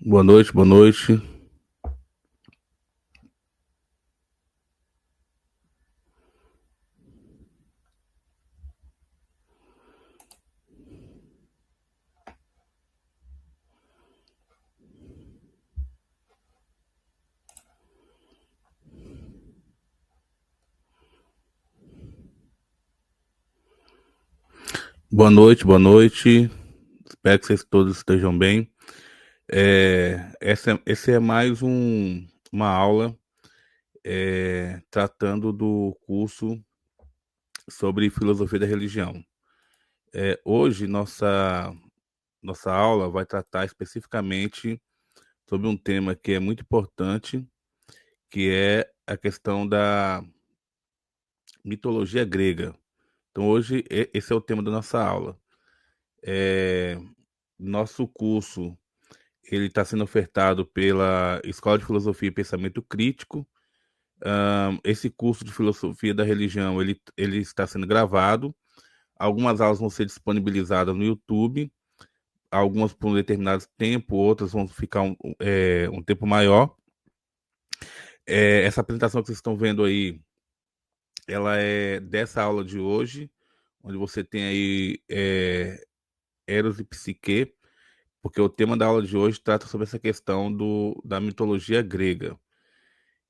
Boa noite, boa noite. Boa noite, boa noite. Espero que vocês todos estejam bem. Esse é mais uma aula tratando do curso sobre filosofia da religião. Hoje, nossa aula vai tratar especificamente sobre um tema que é muito importante, que é a questão da mitologia grega. Então, hoje, esse é o tema da nossa aula. Nosso curso ele está sendo ofertado pela Escola de Filosofia e Pensamento Crítico. Esse curso de Filosofia da Religião ele está sendo gravado. Algumas aulas vão ser disponibilizadas no YouTube, algumas por um determinado tempo, outras vão ficar um tempo maior. Essa apresentação que vocês estão vendo aí, ela é dessa aula de hoje, onde você tem aí Eros e Psique, porque o tema da aula de hoje trata sobre essa questão da mitologia grega.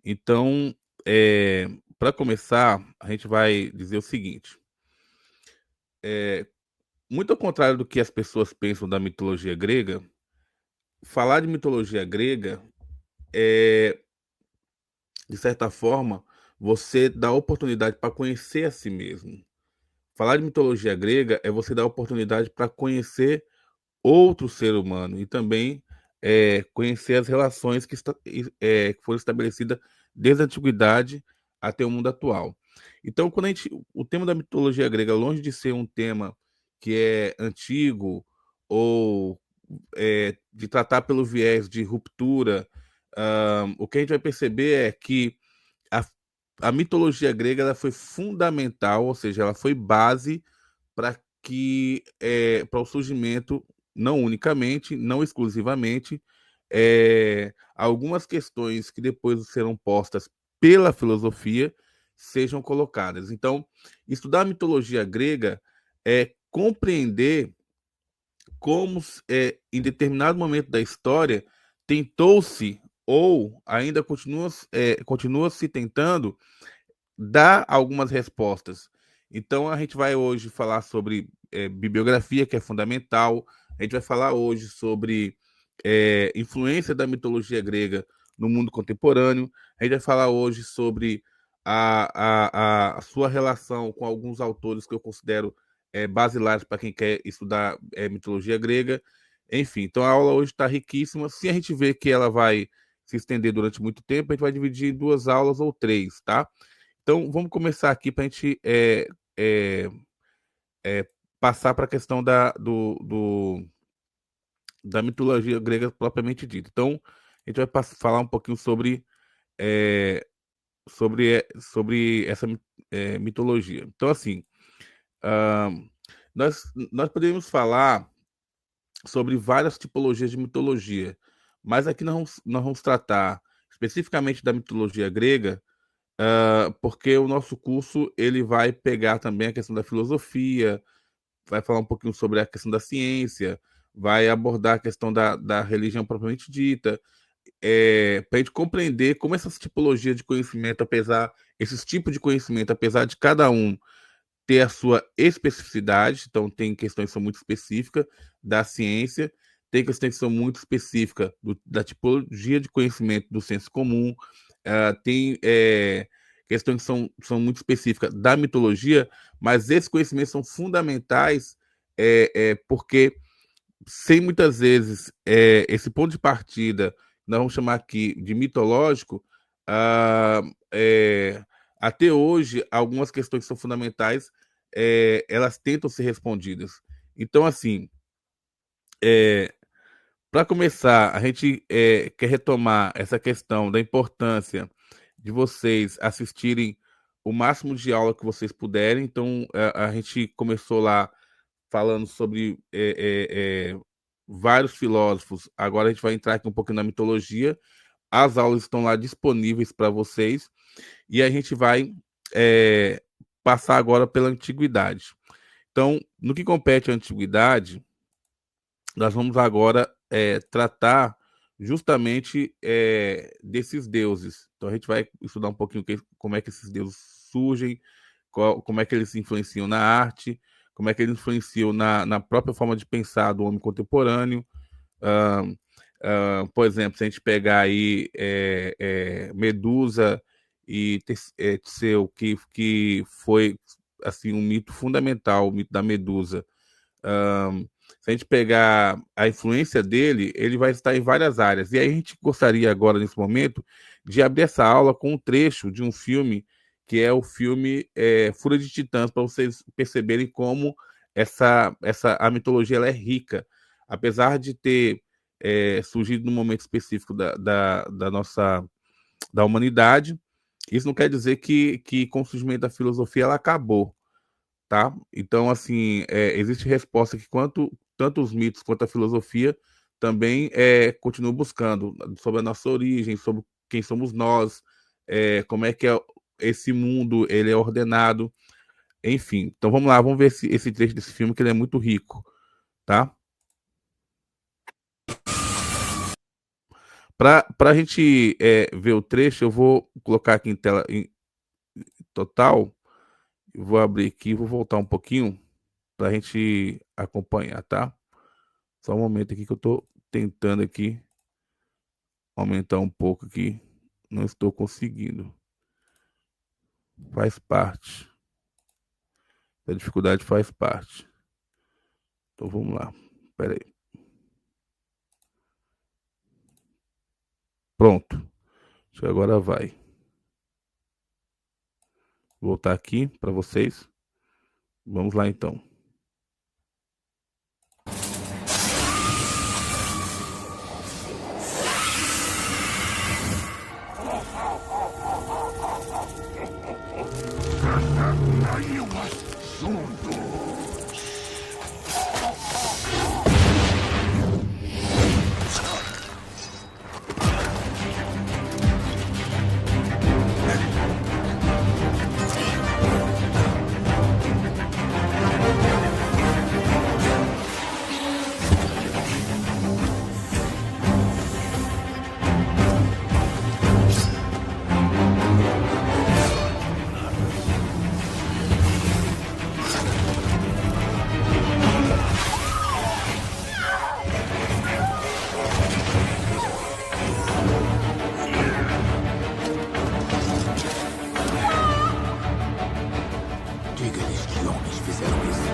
Então, para começar, a gente vai dizer o seguinte: muito ao contrário do que as pessoas pensam da mitologia grega, falar de mitologia grega é, de certa forma, você dá oportunidade para conhecer a si mesmo. Falar de mitologia grega é você dar oportunidade para conhecer outro ser humano e também conhecer as relações que foram estabelecidas desde a antiguidade até o mundo atual. Então, o tema da mitologia grega, longe de ser um tema que é antigo ou de tratar pelo viés de ruptura, o que a gente vai perceber é que a, a mitologia grega ela foi fundamental, ou seja, ela foi base para o surgimento, não unicamente, não exclusivamente, algumas questões que depois serão postas pela filosofia sejam colocadas. Então, estudar a mitologia grega é compreender como, em determinado momento da história, tentou-se, ou ainda continua se tentando, dar algumas respostas. Então, a gente vai hoje falar sobre bibliografia, que é fundamental. A gente vai falar hoje sobre influência da mitologia grega no mundo contemporâneo. A gente vai falar hoje sobre a sua relação com alguns autores que eu considero basilares para quem quer estudar mitologia grega. Enfim, então a aula hoje está riquíssima. Se a gente vê que ela vai se estender durante muito tempo, a gente vai dividir em duas aulas ou três, tá? Então, vamos começar aqui para a gente é, passar para a questão da mitologia grega propriamente dita. Então, a gente vai falar um pouquinho é, sobre essa mitologia. Então, assim, ah, nós poderíamos falar sobre várias tipologias de mitologia, mas aqui nós vamos tratar especificamente da mitologia grega, porque o nosso curso ele vai pegar também a questão da filosofia, vai falar um pouquinho sobre a questão da ciência, vai abordar a questão da religião propriamente dita, para a gente compreender como essas tipologias de conhecimento, esses tipos de conhecimento, apesar de cada um ter a sua especificidade, então tem questões que são muito específicas da ciência, tem questões que são muito específicas da tipologia de conhecimento do senso comum, tem questões que são muito específicas da mitologia, mas esses conhecimentos são fundamentais porque sem muitas vezes esse ponto de partida, nós vamos chamar aqui de mitológico, ah, é, até hoje, algumas questões que são fundamentais, elas tentam ser respondidas. Então, assim, para começar, a gente quer retomar essa questão da importância de vocês assistirem o máximo de aula que vocês puderem. Então, a gente começou lá falando sobre vários filósofos. Agora a gente vai entrar aqui um pouquinho na mitologia. As aulas estão lá disponíveis para vocês e a gente vai passar agora pela antiguidade. Então, no que compete à antiguidade, nós vamos agora tratar justamente desses deuses. Então, a gente vai estudar um pouquinho como é que esses deuses surgem, como é que eles influenciam na arte, como é que eles influenciam na própria forma de pensar do homem contemporâneo. Por exemplo, se a gente pegar aí Medusa e Teseu, que foi assim um mito fundamental, o mito da Medusa. Se a gente pegar a influência dele, ele vai estar em várias áreas. E aí a gente gostaria agora, nesse momento, de abrir essa aula com um trecho de um filme, que é o filme Fúria de Titãs, para vocês perceberem como a mitologia ela é rica. Apesar de ter surgido num momento específico da nossa da humanidade, isso não quer dizer que com o surgimento da filosofia ela acabou, tá? Então, assim, existe resposta que tanto os mitos quanto a filosofia também continuam buscando sobre a nossa origem, sobre quem somos nós, como é que esse mundo ele é ordenado, enfim. Então vamos lá, vamos ver esse trecho desse filme que ele é muito rico, tá? Para a gente ver o trecho, eu vou colocar aqui em tela em total, vou abrir aqui, vou voltar um pouquinho para a gente acompanhar, tá? Só um momento aqui que eu estou tentando aqui aumentar um pouco aqui. Não estou conseguindo. Faz parte. A dificuldade faz parte. Então vamos lá. Espera aí. Pronto. Acho que agora vai. Vou voltar aqui para vocês. Vamos lá então. Diga-lhes que homens fizeram isso.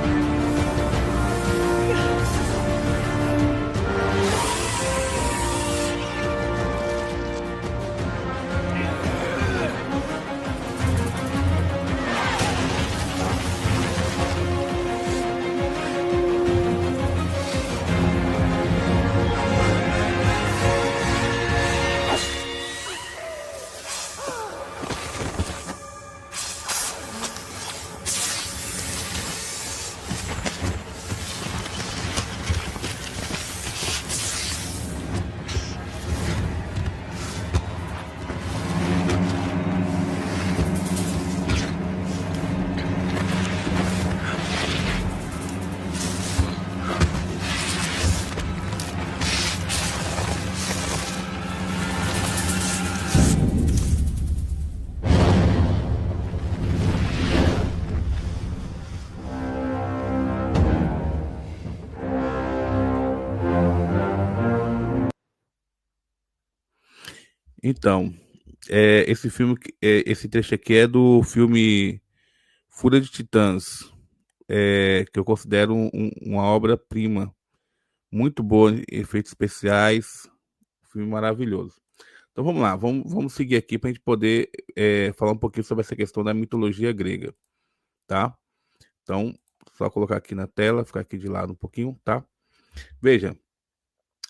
Então, esse trecho aqui é do filme Fúria de Titãs, que eu considero uma obra-prima muito boa, efeitos especiais, filme maravilhoso. Então vamos lá, vamos seguir aqui para a gente poder falar um pouquinho sobre essa questão da mitologia grega, tá? Então, só colocar aqui na tela, ficar aqui de lado um pouquinho, tá? Veja,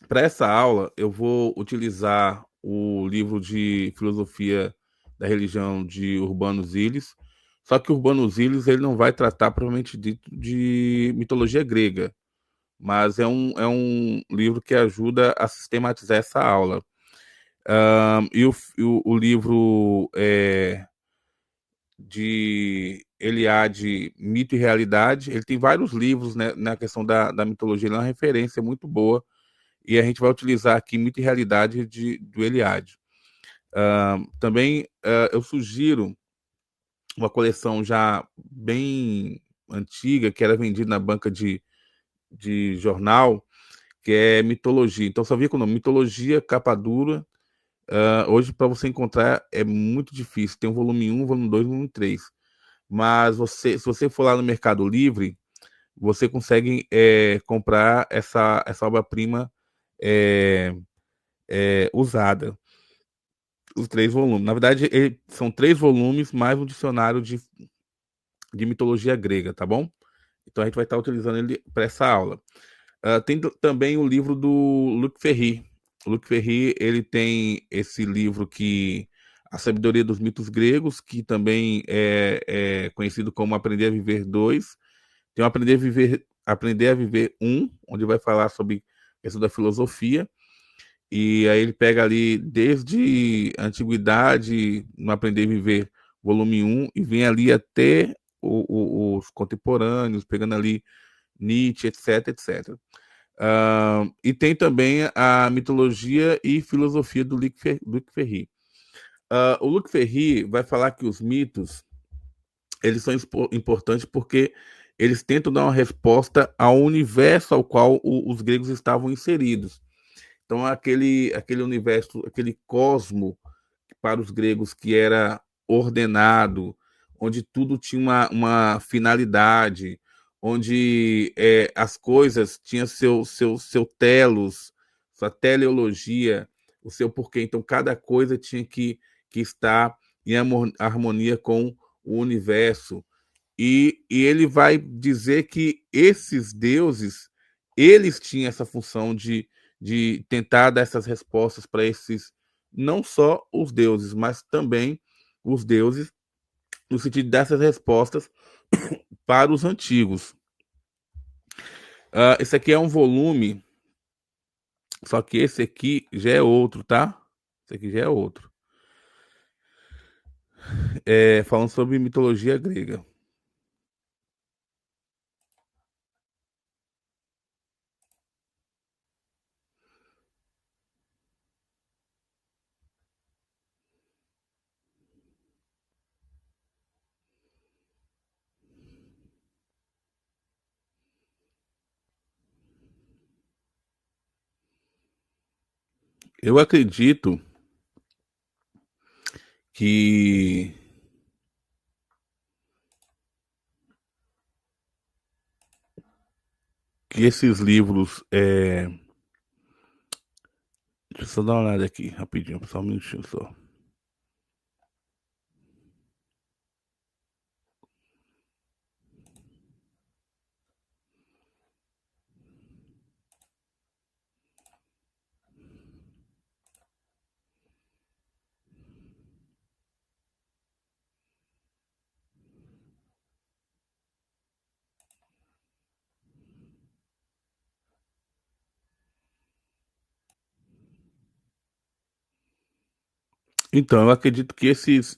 para essa aula eu vou utilizar o livro de filosofia da religião de Urbano Ziles, só que Urbano Ziles ele não vai tratar propriamente dito de mitologia grega, mas é um livro que ajuda a sistematizar essa aula. E o livro de Eliade, Mito e Realidade, ele tem vários livros, né, na questão da mitologia, ele é uma referência muito boa, e a gente vai utilizar aqui Mito e Realidade do Eliade. Também eu sugiro uma coleção já bem antiga, que era vendida na banca de jornal, que é Mitologia. Então, só via com o nome Mitologia, capa dura. Hoje, para você encontrar, é muito difícil. Tem o volume 1, volume 2, volume 3. Mas se você for lá no Mercado Livre, você consegue comprar essa obra-prima é, usada. Os 3 volumes. Na verdade, são 3 volumes mais um dicionário de mitologia grega, tá bom? Então a gente vai estar utilizando ele para essa aula. Tem também o livro do Luc Ferry. O Luc Ferry, ele tem esse livro que A Sabedoria dos Mitos Gregos, que também é conhecido como Aprender a Viver 2. Tem o Aprender a Viver 1, onde vai falar sobre a questão da filosofia. E aí ele pega ali desde a antiguidade, no Aprender a Viver, volume 1, e vem ali até os contemporâneos, pegando ali Nietzsche, etc, etc. E tem também a mitologia e filosofia do Luc Ferry. O Luc Ferry vai falar que os mitos eles são importantes porque eles tentam dar uma resposta ao universo ao qual os gregos estavam inseridos. Então, aquele universo, aquele cosmo para os gregos que era ordenado, onde tudo tinha uma finalidade, onde as coisas tinham seu telos, sua teleologia, o seu porquê. Então, cada coisa tinha que estar em harmonia com o universo. E ele vai dizer que esses deuses, eles tinham essa função de tentar dar essas respostas para esses, não só os deuses, mas também os deuses, no sentido dessas respostas para os antigos. Esse aqui é um volume, só que esse aqui já é outro, tá? Esse aqui já é outro. Falando sobre mitologia grega. Eu acredito que esses livros. Deixa eu só dar uma olhada aqui, rapidinho, só um minutinho só. Então, eu acredito que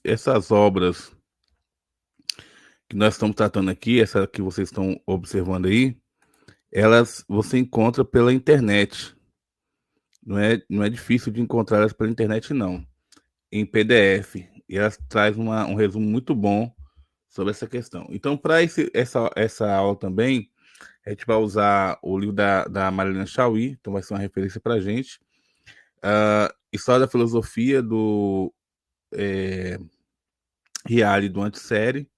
essas obras que nós estamos tratando aqui, essa que vocês estão observando aí, elas você encontra pela internet. Não é difícil de encontrar elas pela internet, não. Em PDF. E elas trazem um resumo muito bom sobre essa questão. Então, para essa aula também, a gente vai usar o livro da Marilena Chauí, então vai ser uma referência para a gente. História da Filosofia do Riale do Antissérie.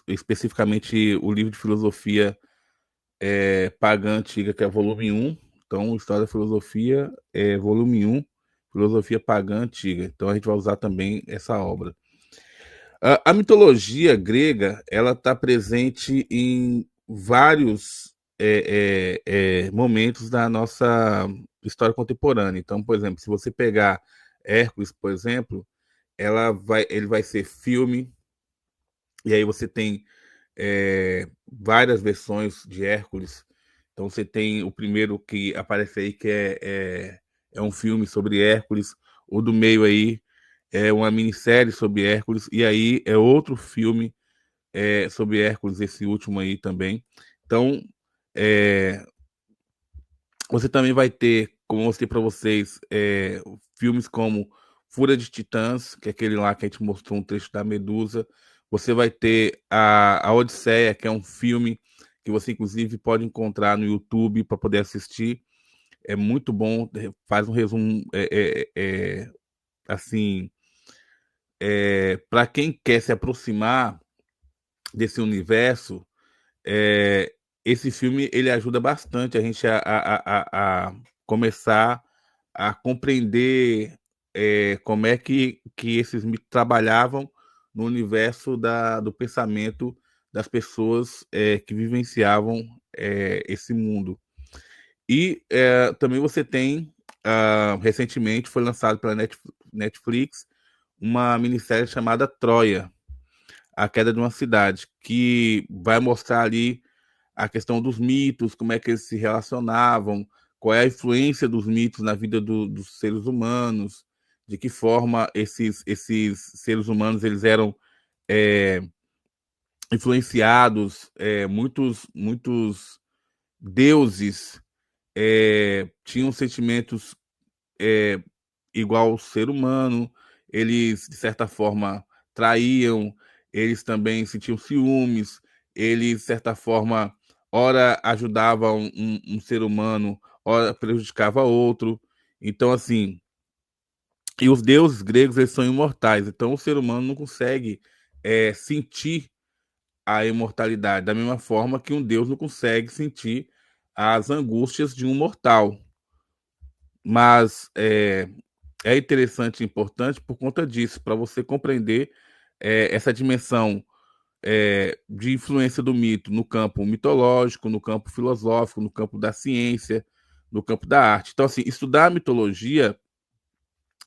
Especificamente o livro de filosofia Pagã Antiga, que é volume 1. Então, História da Filosofia é volume 1, Filosofia Pagã Antiga. Então, a gente vai usar também essa obra. A mitologia grega, ela está presente em vários momentos da nossa história contemporânea. Então, por exemplo, se você pegar Hércules, por exemplo, ele vai ser filme, e aí você tem várias versões de Hércules. Então você tem o primeiro que aparece aí, que é um filme sobre Hércules, o do meio aí é uma minissérie sobre Hércules, e aí é outro filme sobre Hércules, esse último aí também. Então, você também vai ter, como eu mostrei para vocês, filmes como Fúria de Titãs, que é aquele lá que a gente mostrou um trecho da Medusa. Você vai ter a Odisseia, que é um filme que você, inclusive, pode encontrar no YouTube para poder assistir. É muito bom, faz um resumo, assim, para quem quer se aproximar desse universo, esse filme ele ajuda bastante a gente a começar a compreender como é que esses mitos trabalhavam no universo do pensamento das pessoas que vivenciavam esse mundo. E também você tem, recentemente, foi lançado pela Netflix uma minissérie chamada Troia, A Queda de uma Cidade, que vai mostrar ali a questão dos mitos, como é que eles se relacionavam, qual é a influência dos mitos na vida dos seres humanos, de que forma esses seres humanos eles eram é, influenciados, muitos deuses tinham sentimentos igual ao ser humano, eles, de certa forma, traíam, eles também sentiam ciúmes, eles, de certa forma, ora ajudavam um ser humano, ora prejudicava outro. Então, assim, e os deuses gregos, eles são imortais, então o ser humano não consegue sentir a imortalidade, da mesma forma que um deus não consegue sentir as angústias de um mortal. Mas é interessante e importante por conta disso, para você compreender essa dimensão de influência do mito no campo mitológico, no campo filosófico, no campo da ciência, no campo da arte. Então, assim, estudar a mitologia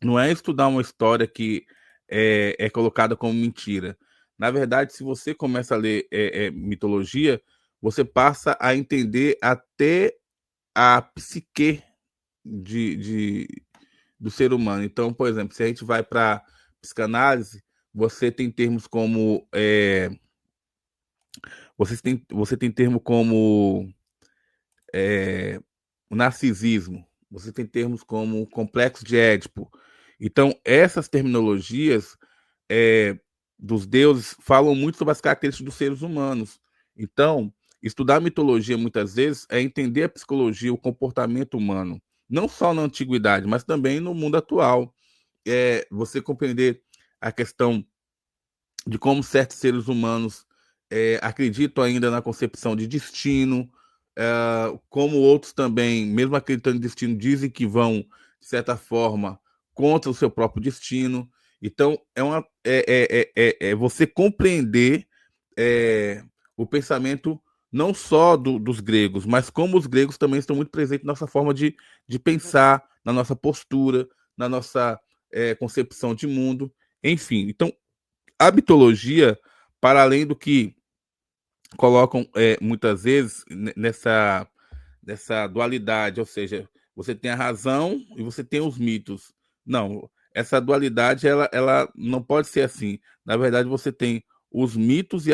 não é estudar uma história que é colocada como mentira. Na verdade, se você começa a ler mitologia, você passa a entender até a psique de, do ser humano. Então, por exemplo, se a gente vai para psicanálise, você tem termos como você tem termo como o narcisismo, você tem termos como o complexo de Édipo. Então, essas terminologias dos deuses falam muito sobre as características dos seres humanos. Então, estudar mitologia muitas vezes é entender a psicologia, o comportamento humano, não só na antiguidade, mas também no mundo atual. Você compreender a questão de como certos seres humanos acreditam ainda na concepção de destino, como outros também, mesmo acreditando em destino, dizem que vão, de certa forma, contra o seu próprio destino. Então, é você compreender o pensamento não só dos gregos, mas como os gregos também estão muito presentes na nossa forma de pensar, na nossa postura, na nossa concepção de mundo, enfim. Então, a mitologia, para além do que colocam muitas vezes nessa dualidade, ou seja, você tem a razão e você tem os mitos. Não, essa dualidade ela não pode ser assim. Na verdade, você tem os mitos e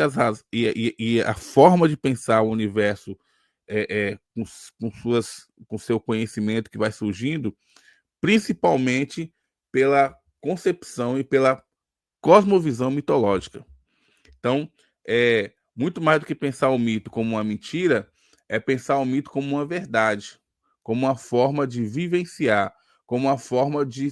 a forma de pensar o universo com seu conhecimento que vai surgindo, principalmente pela concepção e pela cosmovisão mitológica. Então, muito mais do que pensar o mito como uma mentira, é pensar o mito como uma verdade, como uma forma de vivenciar, como uma forma de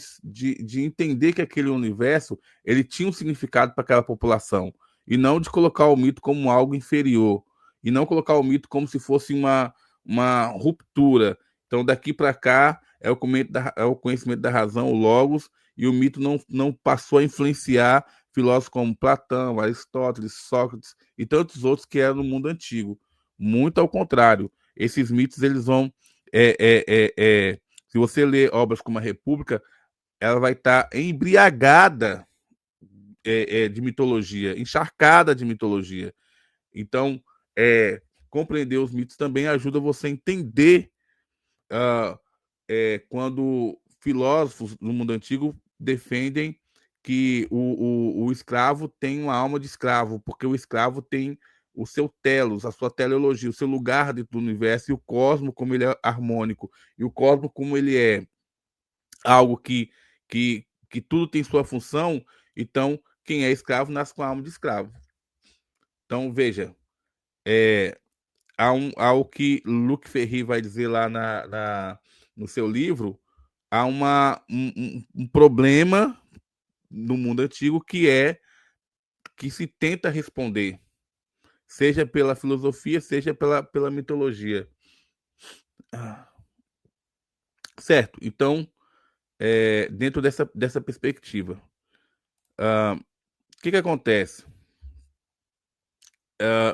entender que aquele universo ele tinha um significado para aquela população, e não de colocar o mito como algo inferior. e não colocar o mito como se fosse uma ruptura. Então, daqui para cá é o conhecimento da razão, o logos, e o mito não passou a influenciar filósofos como Platão, Aristóteles, Sócrates e tantos outros que eram no mundo antigo. Muito ao contrário, esses mitos eles vão se você ler obras como a República, ela vai estar embriagada de mitologia, encharcada de mitologia. Então, compreender os mitos também ajuda você a entender quando filósofos no mundo antigo defendem que o escravo tem uma alma de escravo, porque o escravo tem o seu telos, a sua teleologia, o seu lugar dentro do universo, e o cosmo como ele é harmônico, e o cosmo como ele é algo que tudo tem sua função. Então, quem é escravo nasce com a alma de escravo. Então, veja, há o que Luc Ferry vai dizer lá no seu livro, há um problema no mundo antigo que se tenta responder, seja pela filosofia, seja pela mitologia. Certo, então, dentro dessa perspectiva, o que acontece?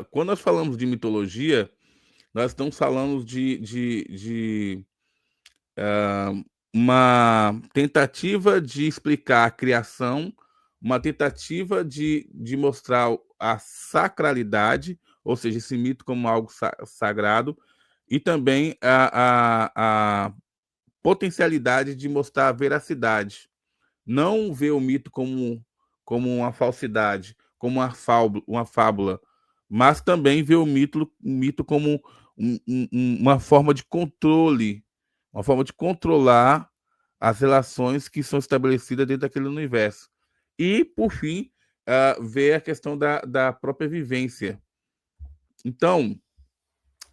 Quando nós falamos de mitologia, nós estamos falando de uma tentativa de explicar a criação, uma tentativa de mostrar a sacralidade, ou seja, esse mito como algo sagrado, e também a potencialidade de mostrar a veracidade. Não ver o mito como uma falsidade, como uma fábula, mas também ver o mito como uma forma de controle, uma forma de controlar as relações que são estabelecidas dentro daquele universo. E, por fim, ver a questão da própria vivência. Então,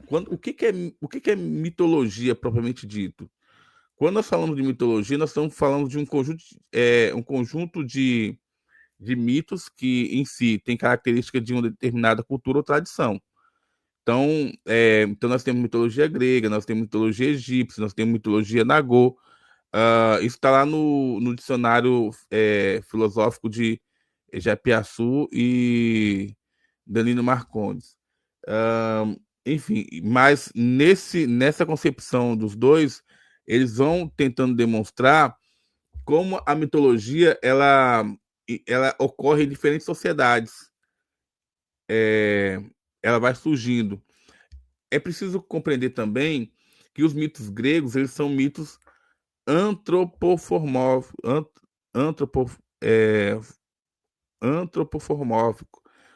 o que é mitologia propriamente dito? Quando nós falamos de mitologia, nós estamos falando de um conjunto de mitos que, em si, tem característica de uma determinada cultura ou tradição. Então nós temos mitologia grega, nós temos mitologia egípcia, nós temos mitologia nagô. Isso está lá no dicionário filosófico de Japiaçu e Danilo Marcondes. Enfim, mas nessa concepção dos dois, eles vão tentando demonstrar como a mitologia ela ocorre em diferentes sociedades. Ela vai surgindo. É preciso compreender também que os mitos gregos eles são mitos antropomórficos,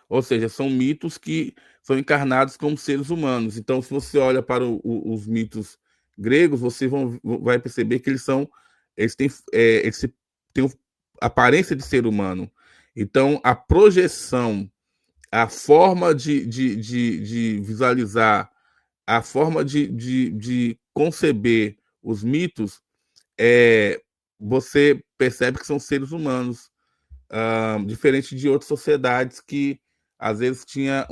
ou seja, são mitos que são encarnados como seres humanos. Então, se você olha para os mitos gregos, você vai perceber que eles têm aparência de ser humano. Então, a projeção, a forma de visualizar, a forma de conceber os mitos, você percebe que são seres humanos, diferente de outras sociedades que às vezes tinha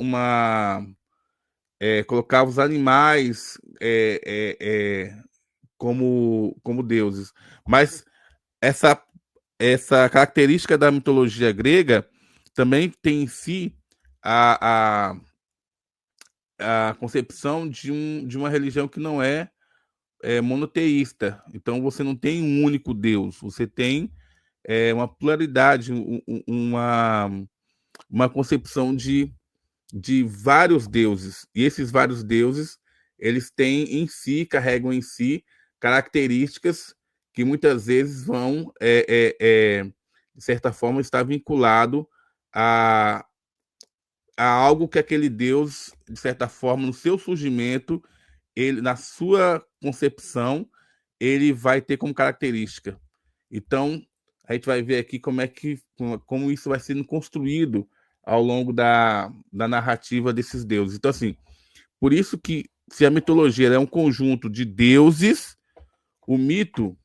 colocava os animais como deuses. Mas essa característica da mitologia grega também tem em si a concepção de uma religião que não é monoteísta. Então você não tem um único Deus, você tem uma pluralidade, uma concepção de vários deuses. E esses vários deuses, eles carregam em si características que muitas vezes vão, de certa forma, estar vinculado a algo que aquele Deus, de certa forma, no seu surgimento, na sua concepção, ele vai ter como característica. Então, a gente vai ver aqui como isso vai sendo construído ao longo da narrativa desses deuses. Então, assim, por isso que se a mitologia é um conjunto de deuses, o mito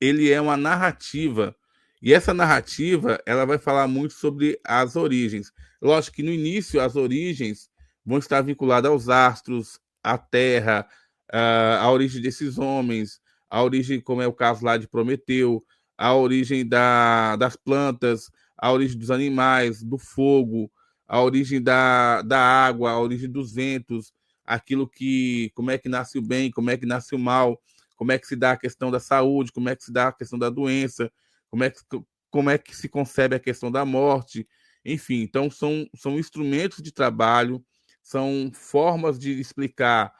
ele é uma narrativa. E essa narrativa ela vai falar muito sobre as origens. Lógico que no início as origens vão estar vinculadas aos astros, à Terra, a origem desses homens, a origem, como é o caso lá de Prometeu, a origem das plantas, a origem dos animais, do fogo, a origem da água, a origem dos ventos, aquilo que, como é que nasce o bem, como é que nasce o mal, como é que se dá a questão da saúde, como é que se dá a questão da doença, como é que se concebe a questão da morte, enfim, então são instrumentos de trabalho, são formas de explicar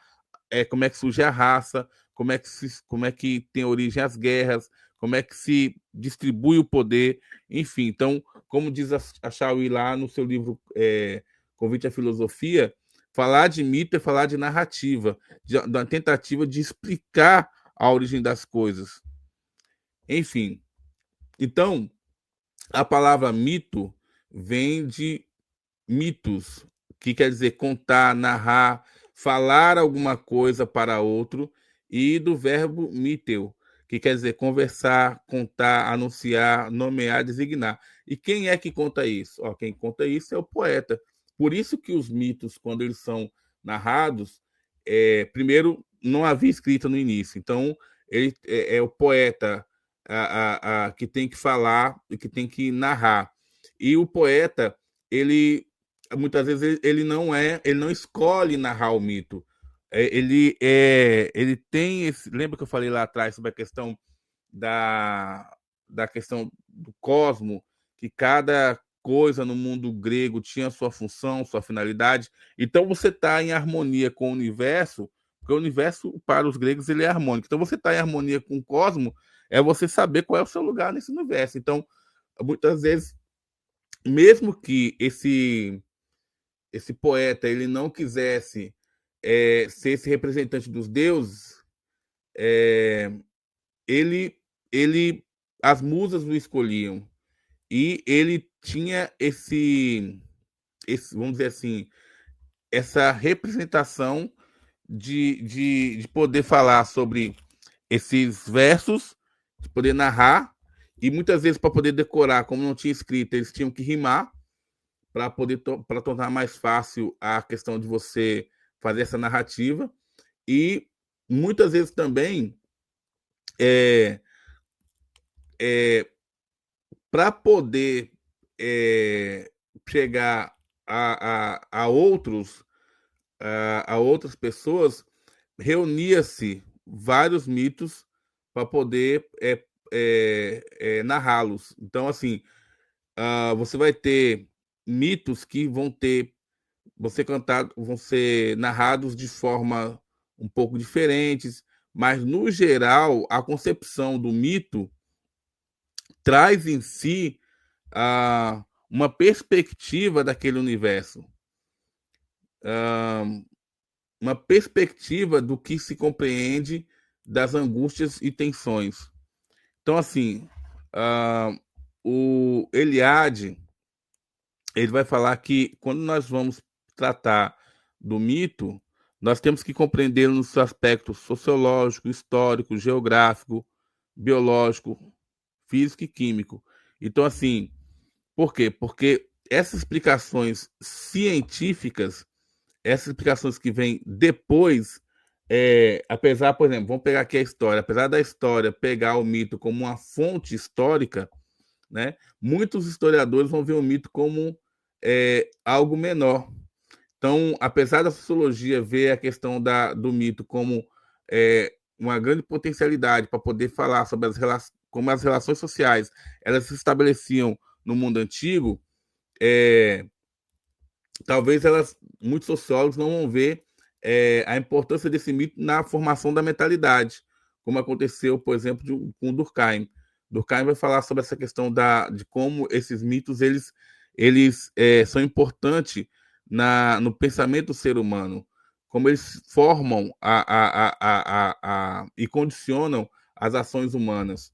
como é que surge a raça, como é que tem origem as guerras, como é que se distribui o poder, enfim. Então, como diz a Chauí lá no seu livro Convite à Filosofia, falar de mito é falar de narrativa, da tentativa de explicar a origem das coisas. Enfim, então, a palavra mito vem de mitos, que quer dizer contar, narrar, falar alguma coisa para outro, e do verbo miteu, que quer dizer conversar, contar, anunciar, nomear, designar. E quem é que conta isso? Quem conta isso é o poeta. Por isso que os mitos, quando eles são narrados, primeiro, não havia escrita no início. Então, ele é o poeta que tem que falar e que tem que narrar. E o poeta, ele muitas vezes ele não escolhe narrar o mito. Ele tem esse, lembra que eu falei lá atrás sobre a questão da, da questão do cosmo, que cada coisa no mundo grego tinha sua função, sua finalidade. Então você está em harmonia com o universo, porque o universo para os gregos ele é harmônico. Então você está em harmonia com o cosmo é você saber qual é o seu lugar nesse universo. Então muitas vezes, mesmo que esse poeta ele não quisesse ser esse representante dos deuses, ele, ele, as musas o escolhiam e ele tinha vamos dizer assim, essa representação de poder falar sobre esses versos, de poder narrar, e muitas vezes para poder decorar, como não tinha escrita, eles tinham que rimar para poder para tornar mais fácil a questão de você fazer essa narrativa. E muitas vezes também para poder chegar a outros a outras pessoas, reunia-se vários mitos para poder narrá-los. Então, assim, você vai ter mitos que vão ser narrados de forma um pouco diferentes, mas no geral a concepção do mito traz em si uma perspectiva daquele universo, uma perspectiva do que se compreende das angústias e tensões. Então, assim, o Eliade ele vai falar que quando nós vamos tratar do mito, nós temos que compreendê-lo no seu aspecto sociológico, histórico, geográfico, biológico, físico e químico. Então, assim, por quê? Porque essas explicações científicas, essas explicações que vêm depois, apesar, por exemplo, vamos pegar aqui a história, apesar da história pegar o mito como uma fonte histórica, né, muitos historiadores vão ver o mito como algo menor. Então, apesar da sociologia ver a questão do mito como uma grande potencialidade para poder falar sobre como as relações sociais elas se estabeleciam no mundo antigo, talvez muitos sociólogos não vão ver a importância desse mito na formação da mentalidade, como aconteceu, por exemplo, com Durkheim. Durkheim vai falar sobre essa questão de como esses mitos eles são importantes no pensamento do ser humano, como eles formam e condicionam as ações humanas.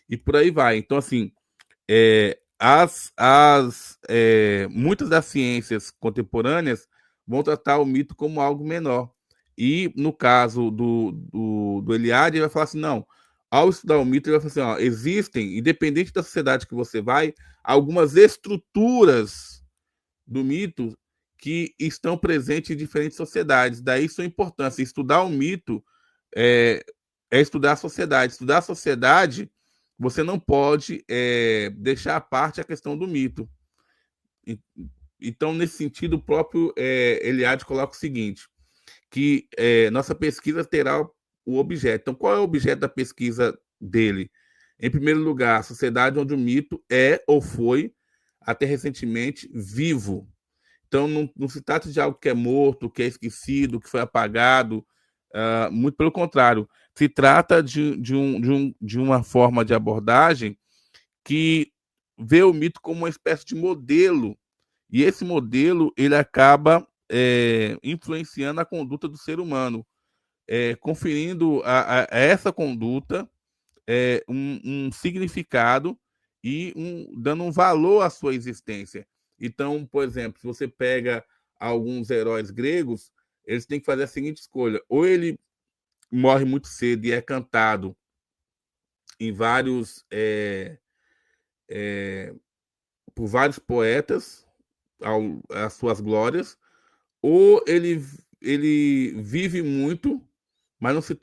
E por aí vai. Então, assim, muitas das ciências contemporâneas vão tratar o mito como algo menor. E no caso do Eliade, ele vai falar assim: não, ao estudar o mito, ele vai falar assim: existem, independente da sociedade que você vai, algumas estruturas do mito que estão presentes em diferentes sociedades. Daí sua importância. Estudar o mito é estudar a sociedade. Estudar a sociedade, você não pode deixar à parte a questão do mito. Então, nesse sentido, o próprio Eliade coloca o seguinte, que nossa pesquisa terá o objeto. Então, qual é o objeto da pesquisa dele? Em primeiro lugar, a sociedade onde o mito é ou foi, até recentemente, vivo. Então, não se trata de algo que é morto, que é esquecido, que foi apagado. Muito pelo contrário. Se trata de uma forma de abordagem que vê o mito como uma espécie de modelo. E esse modelo ele acaba influenciando a conduta do ser humano, conferindo a essa conduta um significado e dando um valor à sua existência. Então, por exemplo, se você pega alguns heróis gregos, eles têm que fazer a seguinte escolha: ou ele morre muito cedo e é cantado em vários por vários poetas as suas glórias, ou ele vive muito, mas não se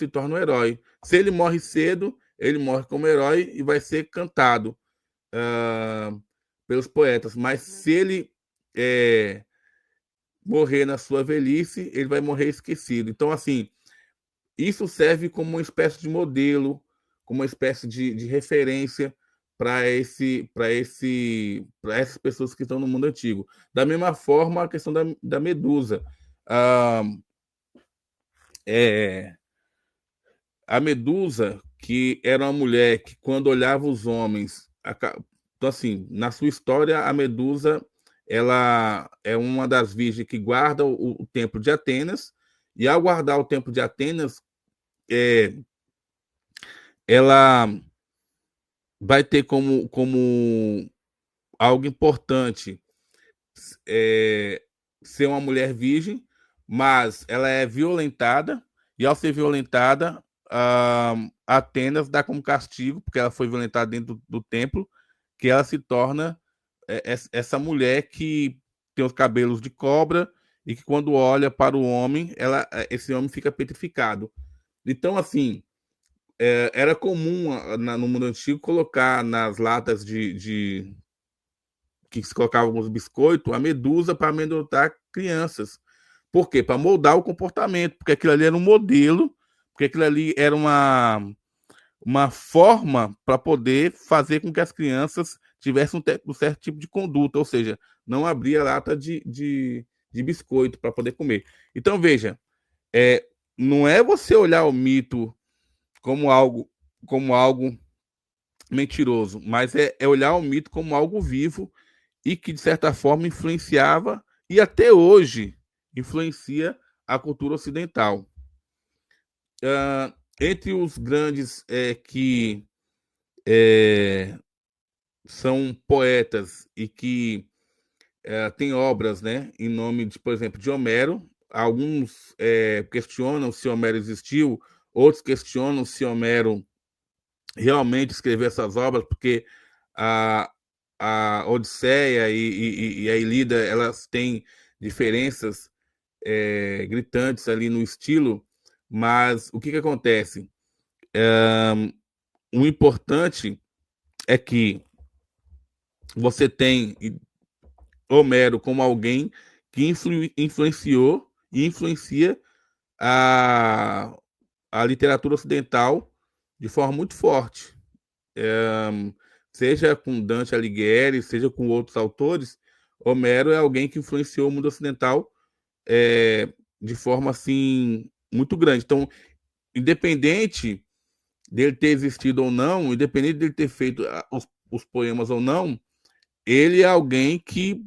torna um herói. Se ele morre cedo, ele morre como herói e vai ser cantado pelos poetas. Mas se ele morrer na sua velhice, ele vai morrer esquecido. Então, assim, isso serve como uma espécie de modelo, como uma espécie de referência para essas pessoas que estão no mundo antigo. Da mesma forma, a questão da Medusa. Ah, a Medusa, que era uma mulher que, quando olhava os homens, então, assim, na sua história, a Medusa ela é uma das virgens que guarda o templo de Atenas, e ao guardar o templo de Atenas, ela vai ter como algo importante ser uma mulher virgem, mas ela é violentada, e ao ser violentada, Atenas dá como castigo, porque ela foi violentada dentro do templo, que ela se torna essa mulher que tem os cabelos de cobra e que quando olha para o homem, esse homem fica petrificado. Então, assim, era comum no mundo antigo colocar nas latas que se colocava alguns biscoitos a medusa para amedrontar crianças. Por quê? Para moldar o comportamento, porque aquilo ali era um modelo, porque aquilo ali era uma forma para poder fazer com que as crianças tivessem um certo tipo de conduta, ou seja, não abrir a lata de biscoito para poder comer. Então, veja, não é você olhar o mito como algo mentiroso, mas é olhar o mito como algo vivo e que, de certa forma, influenciava e até hoje influencia a cultura ocidental. Entre os grandes que são poetas e que têm obras, né, em nome, por exemplo, de Homero, alguns questionam se Homero existiu, outros questionam se Homero realmente escreveu essas obras, porque a, a Odisseia e a Ilíada, elas têm diferenças gritantes ali no estilo, mas o que acontece? O importante é que você tem Homero como alguém que influenciou e influencia a, a literatura ocidental de forma muito forte. Seja com Dante Alighieri, seja com outros autores, Homero é alguém que influenciou o mundo ocidental de forma assim muito grande. Então, independente dele ter existido ou não, independente dele ter feito os poemas ou não, ele é alguém que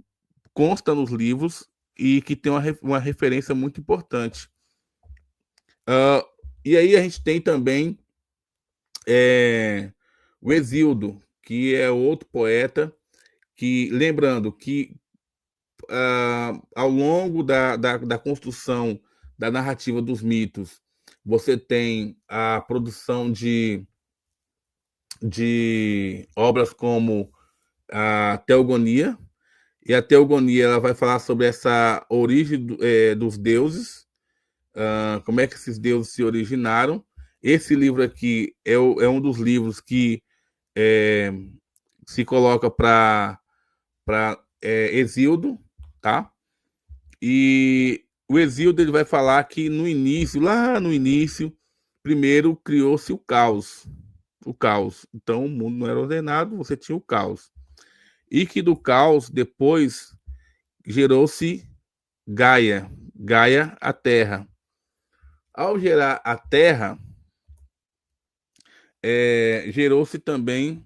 consta nos livros e que tem uma referência muito importante. E aí a gente tem também o Exildo, que é outro poeta que, lembrando que ao longo da construção da narrativa dos mitos, você tem a produção de obras como a Teogonia, E a Teogonia ela vai falar sobre essa origem dos deuses, como é que esses deuses se originaram. Esse livro aqui é um dos livros que se coloca para Hesíodo, tá? E o Hesíodo ele vai falar que no início, lá no início, primeiro criou-se o caos. O caos. Então o mundo não era ordenado, você tinha o caos. E que do caos depois gerou-se Gaia, Gaia a Terra. Ao gerar a Terra, gerou-se também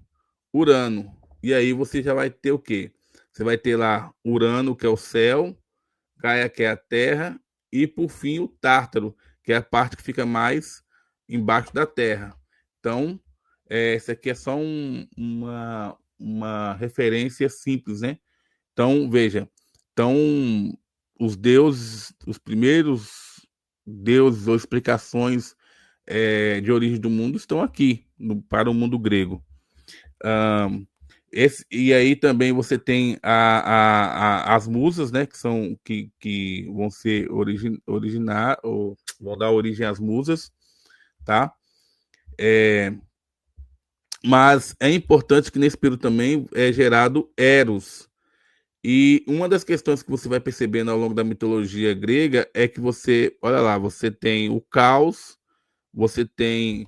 Urano. E aí você já vai ter o quê? Você vai ter lá Urano, que é o céu, Gaia, que é a Terra, e por fim o Tártaro, que é a parte que fica mais embaixo da Terra. Então, essa aqui é só uma referência simples, né? Então, veja, então os deuses, os primeiros deuses ou explicações de origem do mundo estão aqui para o mundo grego. E aí também você tem as musas, né, que são que vão ser originar ou vão dar origem às musas, tá? Mas é importante que nesse período também é gerado Eros. E uma das questões que você vai percebendo ao longo da mitologia grega é que você, olha lá, você tem o caos, você tem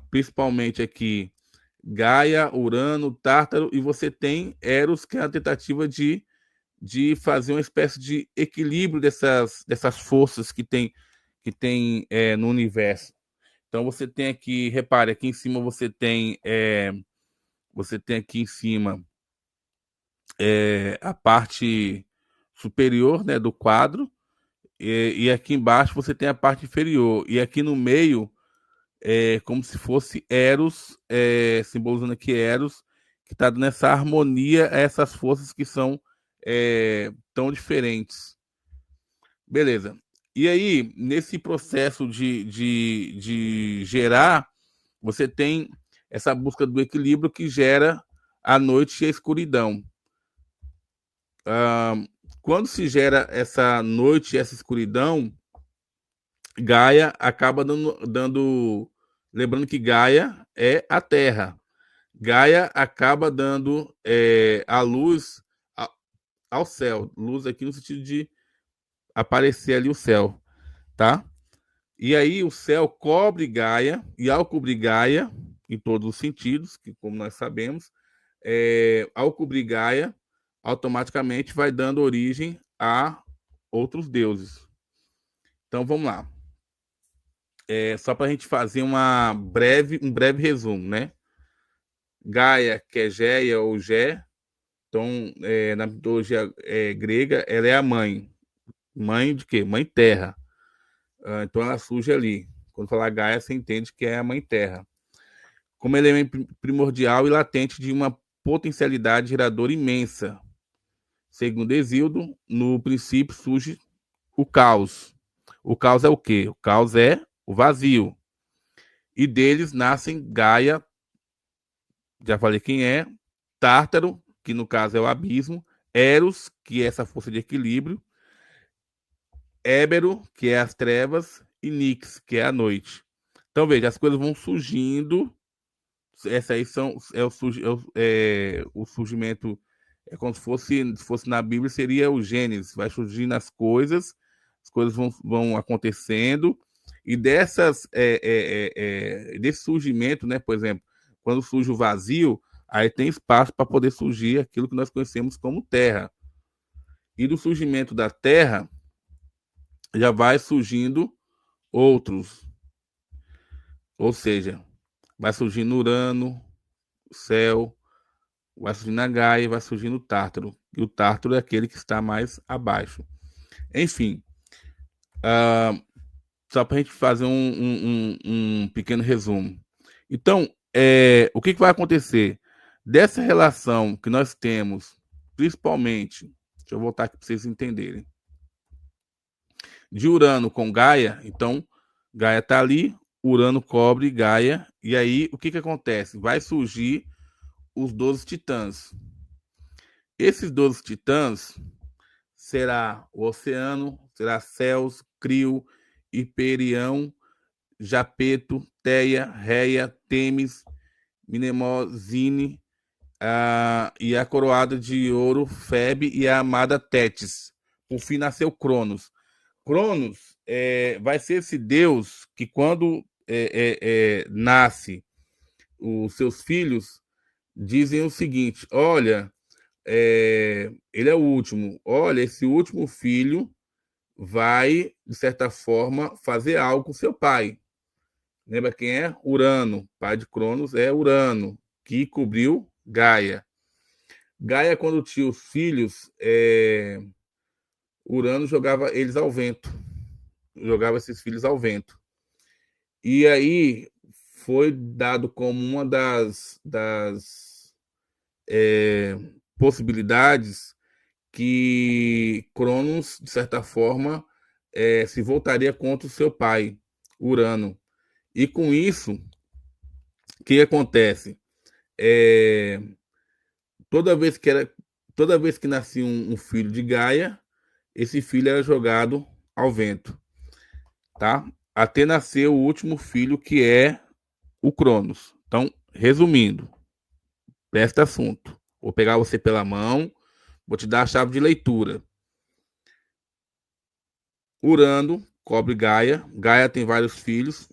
principalmente aqui Gaia, Urano, Tártaro, e você tem Eros, que é a tentativa de fazer uma espécie de equilíbrio dessas forças que tem no universo. Então você tem aqui, repare, aqui em cima você tem aqui em cima a parte superior, né, do quadro, e aqui embaixo você tem a parte inferior, e aqui no meio como se fosse Eros, simbolizando aqui Eros, que está nessa harmonia a essas forças que são tão diferentes. Beleza. E aí, nesse processo de gerar, você tem essa busca do equilíbrio que gera a noite e a escuridão. Quando se gera essa noite e essa escuridão, Gaia acaba dando. Lembrando que Gaia é a Terra. Gaia acaba dando a luz ao céu. Luz aqui no sentido de aparecer ali o céu, tá? E aí o céu cobre Gaia, e ao cobrir Gaia, em todos os sentidos, que como nós sabemos, ao cobrir Gaia, automaticamente vai dando origem a outros deuses. Então vamos lá. Só para a gente fazer um breve resumo, né? Gaia, que é Géia ou Gé, então, na mitologia grega, ela é a mãe. Mãe de quê? Mãe Terra. Então, ela surge ali. Quando falar Gaia, você entende que é a Mãe Terra. Como elemento primordial e latente de uma potencialidade geradora imensa. Segundo Hesíodo, no princípio surge o caos. O caos é o quê? O caos é o vazio. E deles nascem Gaia, já falei quem é, Tártaro, que no caso é o abismo, Eros, que é essa força de equilíbrio, Ébero, que é as trevas, e Nix, que é a noite. Então, veja, as coisas vão surgindo. Essa aí o surgimento, como se fosse na Bíblia, seria o Gênesis. Vai surgindo as coisas vão acontecendo, e desse surgimento, né, por exemplo, quando surge o vazio, aí tem espaço para poder surgir aquilo que nós conhecemos como terra. E do surgimento da terra, já vai surgindo outros. Ou seja, vai surgindo Urano, o céu, vai surgindo a Gaia e vai surgindo o Tártaro. E o Tártaro é aquele que está mais abaixo. Enfim, só para a gente fazer um pequeno resumo. Então, o que vai acontecer? Dessa relação que nós temos, principalmente, deixa eu voltar aqui para vocês entenderem, de Urano com Gaia, então, Gaia está ali, Urano cobre Gaia, e aí o que acontece? Vai surgir os 12 titãs. Esses 12 titãs será o Oceano, será Céus, Crio, Hiperião, Japeto, Teia, Reia, Temis, Mnemosine, e a coroada de ouro Febe e a amada Tétis. Por fim nasceu Cronos. Cronos vai ser esse deus que quando nasce os seus filhos, dizem o seguinte: olha, ele é o último. Olha, esse último filho vai, de certa forma, fazer algo com seu pai. Lembra quem é? Urano. Pai de Cronos é Urano, que cobriu Gaia. Gaia, quando tinha os filhos, Urano jogava eles ao vento. Jogava esses filhos ao vento. E aí foi dado como uma das possibilidades que Cronos, de certa forma, se voltaria contra o seu pai, Urano. E com isso, o que acontece? Toda vez que nascia um filho de Gaia, esse filho era jogado ao vento, tá? Até nascer o último filho, que é o Cronos. Então, resumindo, presta assunto. Vou pegar você pela mão, vou te dar a chave de leitura. Urano cobre Gaia. Gaia tem vários filhos.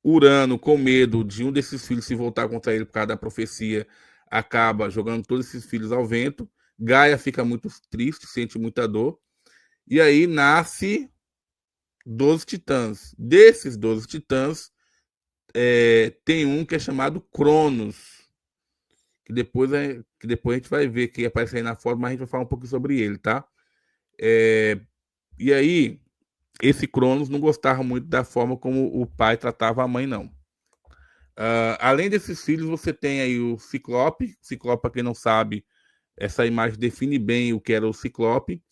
Urano, com medo de um desses filhos se voltar contra ele por causa da profecia, acaba jogando todos esses filhos ao vento. Gaia fica muito triste, sente muita dor. E aí nasce 12 titãs. Desses 12 titãs, tem um que é chamado Cronos, que depois a gente vai ver, que aparece aí na foto, mas a gente vai falar um pouquinho sobre ele, tá? E aí, esse Cronos não gostava muito da forma como o pai tratava a mãe, não. Além desses filhos, você tem aí o Ciclope. Ciclope, para quem não sabe, essa imagem define bem o que era o Ciclope.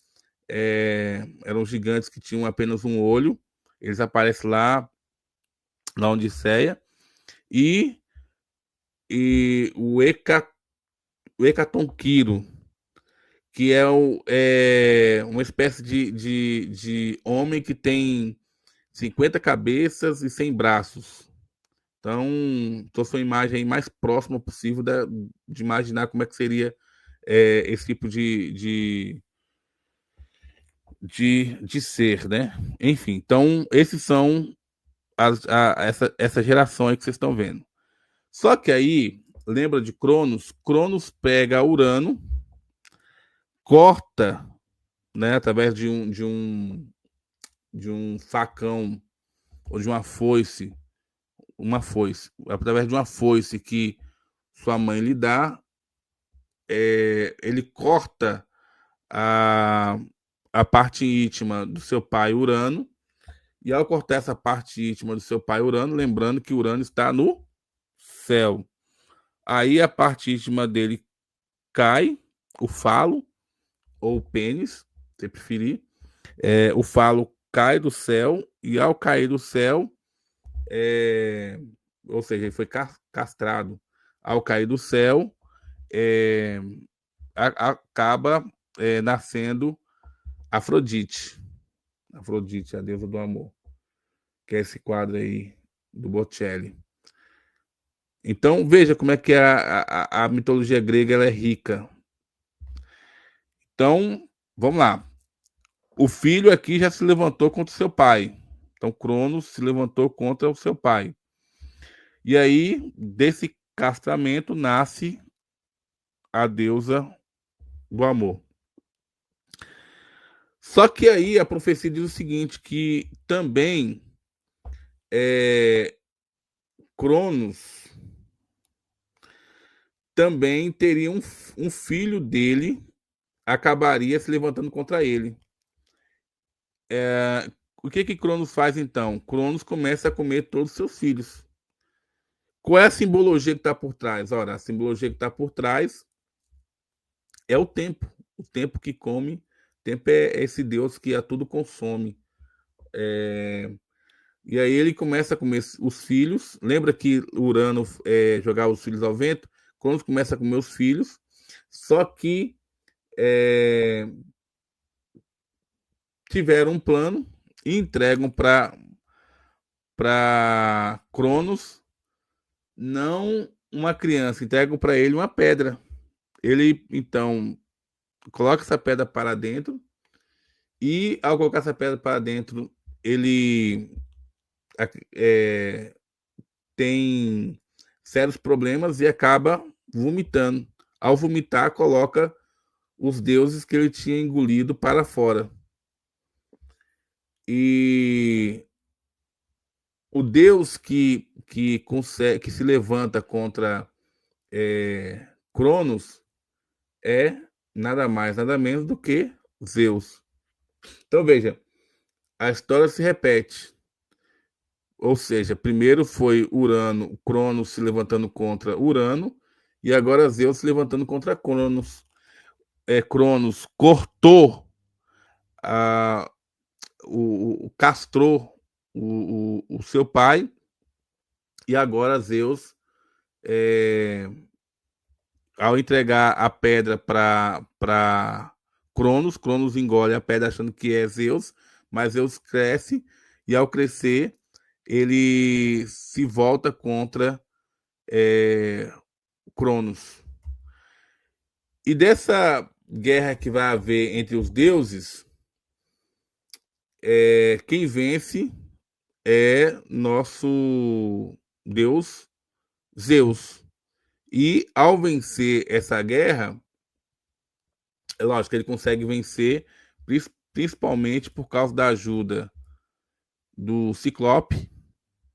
Eram gigantes que tinham apenas um olho. Eles aparecem lá na Odisseia. E o Hecatonquiro, que é uma espécie de homem que tem 50 cabeças e 100 braços. Então, trouxe uma imagem aí mais próxima possível de imaginar como é que seria esse tipo de ser, né? Enfim, então, esses são essa geração aí que vocês estão vendo. Só que aí, lembra de Cronos? Cronos pega Urano, corta, né, através de um facão ou de uma foice, através de uma foice que sua mãe lhe dá, ele corta a parte íntima do seu pai Urano, e ao cortar essa parte íntima do seu pai Urano, lembrando que Urano está no céu, aí a parte íntima dele cai, o falo, ou o pênis, se preferir, o falo cai do céu, e ao cair do céu, ou seja, ele foi castrado. Ao cair do céu, acaba nascendo Afrodite. Afrodite, a deusa do amor. Que é esse quadro aí do Botticelli. Então, veja como é que a mitologia grega ela é rica. Então, vamos lá. O filho aqui já se levantou contra o seu pai. Então, Cronos se levantou contra o seu pai. E aí, desse castramento, nasce a deusa do amor. Só que aí a profecia diz o seguinte, que também Cronos também teria um filho dele, acabaria se levantando contra ele. O que Cronos faz então? Cronos começa a comer todos os seus filhos. Qual é a simbologia que está por trás? Ora, a simbologia que está por trás é o tempo. O tempo que come. O tempo é esse Deus que a tudo consome. E aí ele começa a comer os filhos. Lembra que Urano jogava os filhos ao vento? Cronos começa a comer os filhos. Só que é, tiveram um plano e entregam para Cronos, não uma criança, entregam para ele uma pedra. Ele então coloca essa pedra para dentro e ao colocar essa pedra para dentro, ele é, tem sérios problemas e acaba vomitando. Ao vomitar, coloca os deuses que ele tinha engolido para fora. E o deus que se levanta contra Cronos é nada mais, nada menos do que Zeus. Então veja, a história se repete. Ou seja, primeiro foi Urano, Cronos se levantando contra Urano, e agora Zeus se levantando contra Cronos. Cronos cortou, a, castrou o seu pai, e agora Zeus, ao entregar a pedra para Cronos, Cronos engole a pedra achando que é Zeus, mas Zeus cresce, e ao crescer, ele se volta contra Cronos. E dessa guerra que vai haver entre os deuses, quem vence é nosso deus Zeus. E ao vencer essa guerra, é lógico que ele consegue vencer principalmente por causa da ajuda do Ciclope.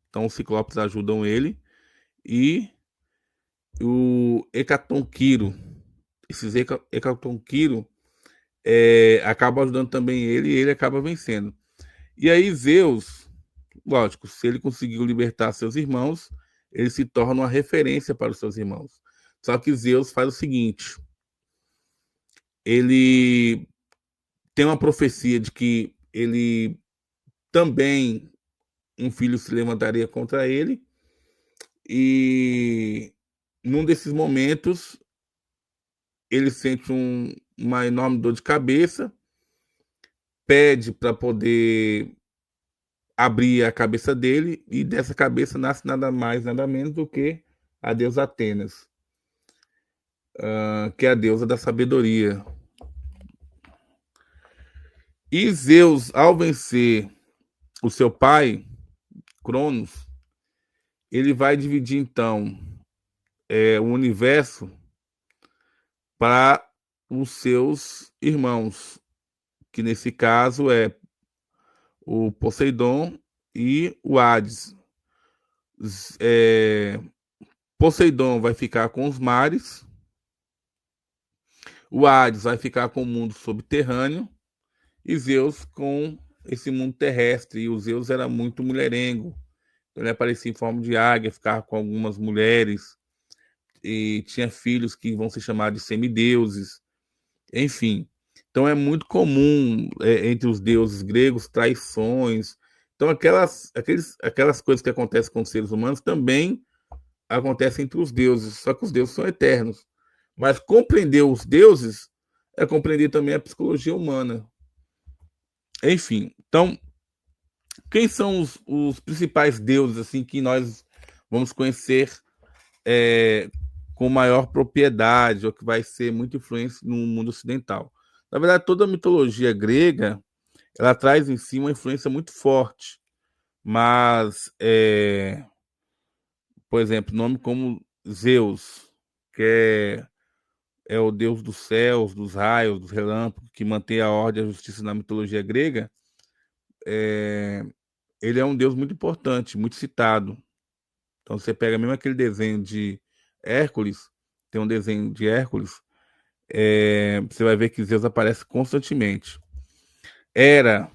Então os Ciclopes ajudam ele. E o Hecatonquiro. Esses Hecatonquiro acabam ajudando também ele e ele acaba vencendo. E aí Zeus, lógico, se ele conseguiu libertar seus irmãos, ele se torna uma referência para os seus irmãos. Só que Zeus faz o seguinte: ele tem uma profecia de que ele também, um filho se levantaria contra ele, e num desses momentos ele sente uma enorme dor de cabeça, pede para poder abrir a cabeça dele, e dessa cabeça nasce nada mais, nada menos do que a deusa Atenas, que é a deusa da sabedoria. E Zeus, ao vencer o seu pai, Cronos, ele vai dividir então o universo para os seus irmãos, que nesse caso é o Poseidon e o Hades. Poseidon vai ficar com os mares, o Hades vai ficar com o mundo subterrâneo e Zeus com esse mundo terrestre. E o Zeus era muito mulherengo, ele aparecia em forma de águia, ficava com algumas mulheres e tinha filhos que vão se chamar de semideuses, enfim. Então é muito comum entre os deuses gregos traições. Então aquelas coisas que acontecem com os seres humanos também acontecem entre os deuses, só que os deuses são eternos. Mas compreender os deuses é compreender também a psicologia humana. Enfim, então, quem são os principais deuses assim que nós vamos conhecer com maior propriedade, ou que vai ser muito influente no mundo ocidental? Na verdade, toda a mitologia grega ela traz em si uma influência muito forte, mas, por exemplo, nome como Zeus, que é o deus dos céus, dos raios, dos relâmpagos, que mantém a ordem e a justiça na mitologia grega, ele é um deus muito importante, muito citado. Então você pega mesmo aquele desenho de Hércules, tem um desenho de Hércules, você vai ver que Zeus aparece constantemente. Era,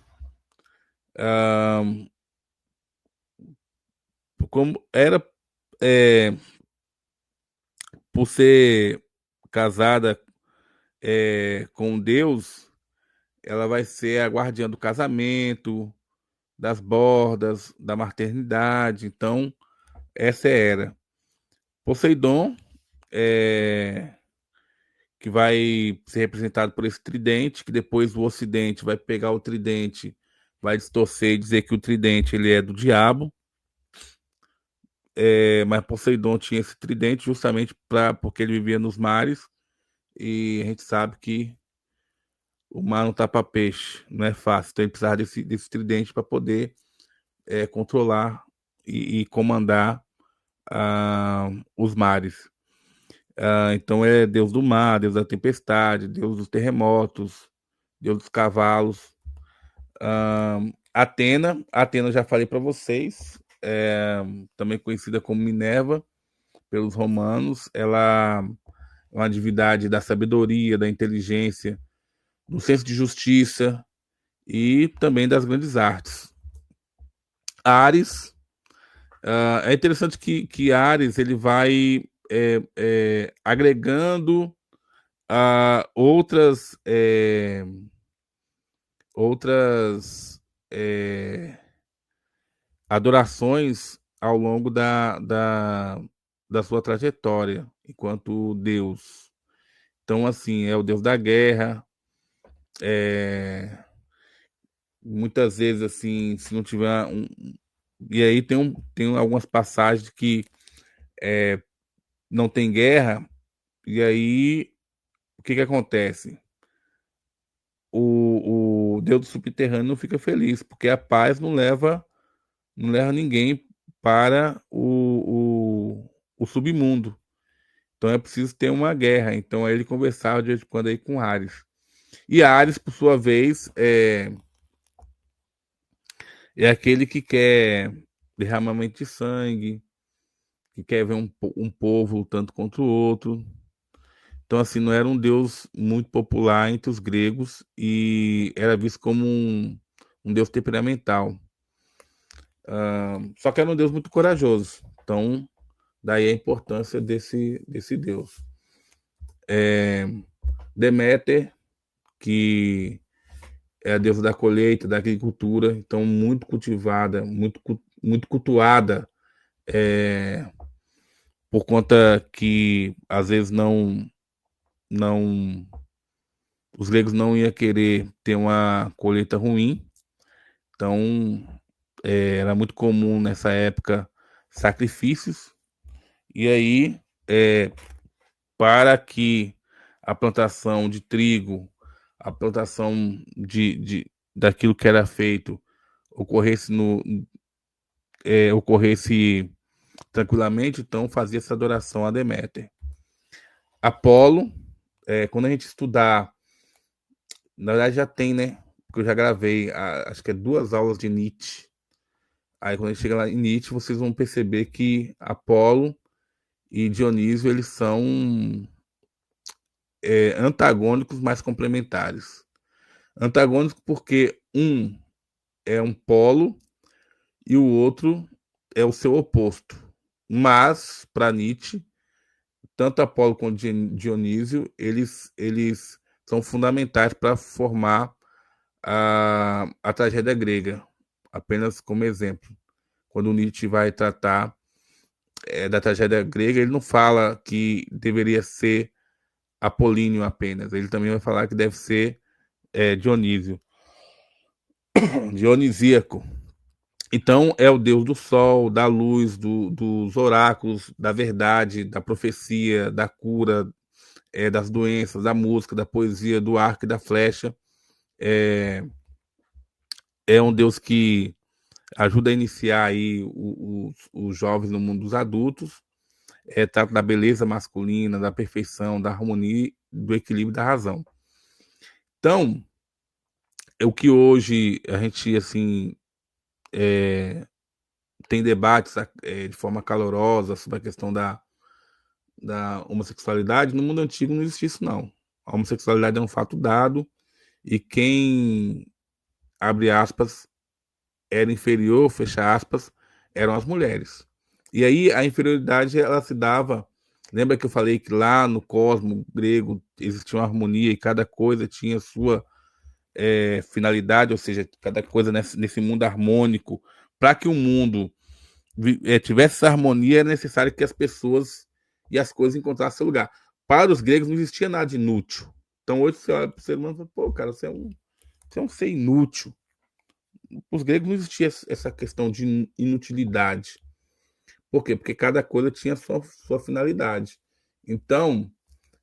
como era, é, por ser casada com Deus, ela vai ser a guardiã do casamento, das bordas, da maternidade. Então, essa era. Poseidon, que vai ser representado por esse tridente, que depois o Ocidente vai pegar o tridente, vai distorcer e dizer que o tridente ele é do diabo. Mas Poseidon tinha esse tridente justamente porque ele vivia nos mares, e a gente sabe que o mar não tá para peixe, não é fácil. Então ele precisava desse tridente para poder controlar e comandar os mares. Então é Deus do mar, Deus da tempestade, Deus dos terremotos, Deus dos cavalos. Atena já falei para vocês, também conhecida como Minerva pelos romanos. Ela é uma divindade da sabedoria, da inteligência, do senso de justiça e também das grandes artes. Ares, é interessante que Ares ele vai agregando outras adorações ao longo da sua trajetória enquanto Deus. Então, assim, é o Deus da guerra. Muitas vezes, assim, se não tiver e aí tem algumas passagens que não tem guerra, e aí o que acontece? O Deus do subterrâneo não fica feliz, porque a paz não leva ninguém para o submundo. Então é preciso ter uma guerra. Então aí ele conversava de vez em quando aí com Ares. E Ares, por sua vez, é aquele que quer derramamento de sangue, que quer ver um povo lutando contra o outro. Então, assim, não era um deus muito popular entre os gregos e era visto como um deus temperamental. Só que era um deus muito corajoso. Então, daí a importância desse deus. Deméter, que é a deusa da colheita, da agricultura, então muito cultivada, muito cultuada, por conta que às vezes não os gregos não iam querer ter uma colheita ruim. Então era muito comum nessa época sacrifícios, e aí para que a plantação de trigo, a plantação daquilo que era feito ocorresse tranquilamente, então fazia essa adoração a Deméter. Apolo, quando a gente estudar, na verdade já tem, né? Porque eu já gravei, acho que é 2 aulas de Nietzsche. Aí quando a gente chega lá em Nietzsche, vocês vão perceber que Apolo e Dionísio, eles são antagônicos, mas complementares. Antagônicos porque um é um polo e o outro é o seu oposto. Mas, para Nietzsche, tanto Apolo quanto Dionísio, eles são fundamentais para formar a tragédia grega. Apenas como exemplo. Quando Nietzsche vai tratar da tragédia grega, ele não fala que deveria ser Apolíneo apenas. Ele também vai falar que deve ser Dionísio. Dionisíaco. Então, é o deus do sol, da luz, dos oráculos, da verdade, da profecia, da cura, das doenças, da música, da poesia, do arco e da flecha. É um deus que ajuda a iniciar aí os jovens no mundo dos adultos. Trata da beleza masculina, da perfeição, da harmonia, do equilíbrio, da razão. Então, o que hoje a gente, assim, tem debates de forma calorosa sobre a questão da homossexualidade, no mundo antigo não existia isso, não. A homossexualidade é um fato dado, e quem, abre aspas, era inferior, fecha aspas, eram as mulheres. E aí a inferioridade ela se dava. Lembra que eu falei que lá no cosmo grego existia uma harmonia e cada coisa tinha sua finalidade, ou seja, cada coisa nesse mundo harmônico. Para que o mundo tivesse essa harmonia, é necessário que as pessoas e as coisas encontrassem seu lugar. para os gregos não existia nada inútil. Então hoje você olha para o ser humano e fala, pô, cara, você é um ser inútil. Para os gregos não existia essa questão de inutilidade. Por quê? Porque cada coisa tinha sua finalidade. Então,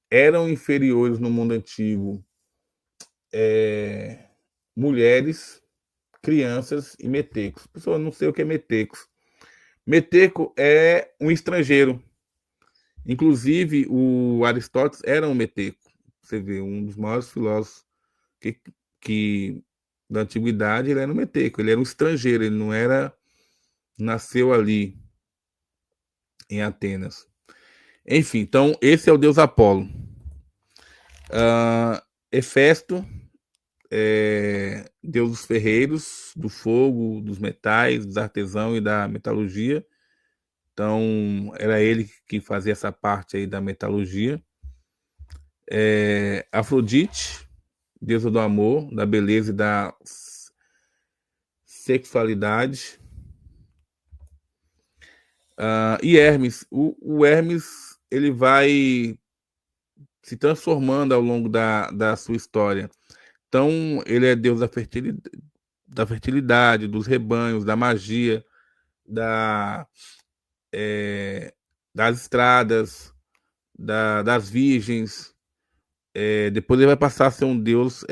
eram inferiores no mundo antigo mulheres, crianças e metecos. A pessoa não sei o que é metecos. Meteco é um estrangeiro. Inclusive, o Aristóteles era um meteco. Você vê, um dos maiores filósofos que, que da antiguidade, ele era um meteco. Ele era um estrangeiro, ele não era, nasceu ali em Atenas. Enfim, então esse é o deus Apolo. Hefesto é deus dos ferreiros, do fogo, dos metais, dos artesãos e da metalurgia. Então, era ele que fazia essa parte aí da metalurgia. Afrodite, deusa do amor, da beleza e da sexualidade. E Hermes. O Hermes, ele vai se transformando ao longo da sua história. Então, ele é deus da fertilidade, dos rebanhos, da magia, da, das estradas, das virgens. Depois ele vai passar a ser um deus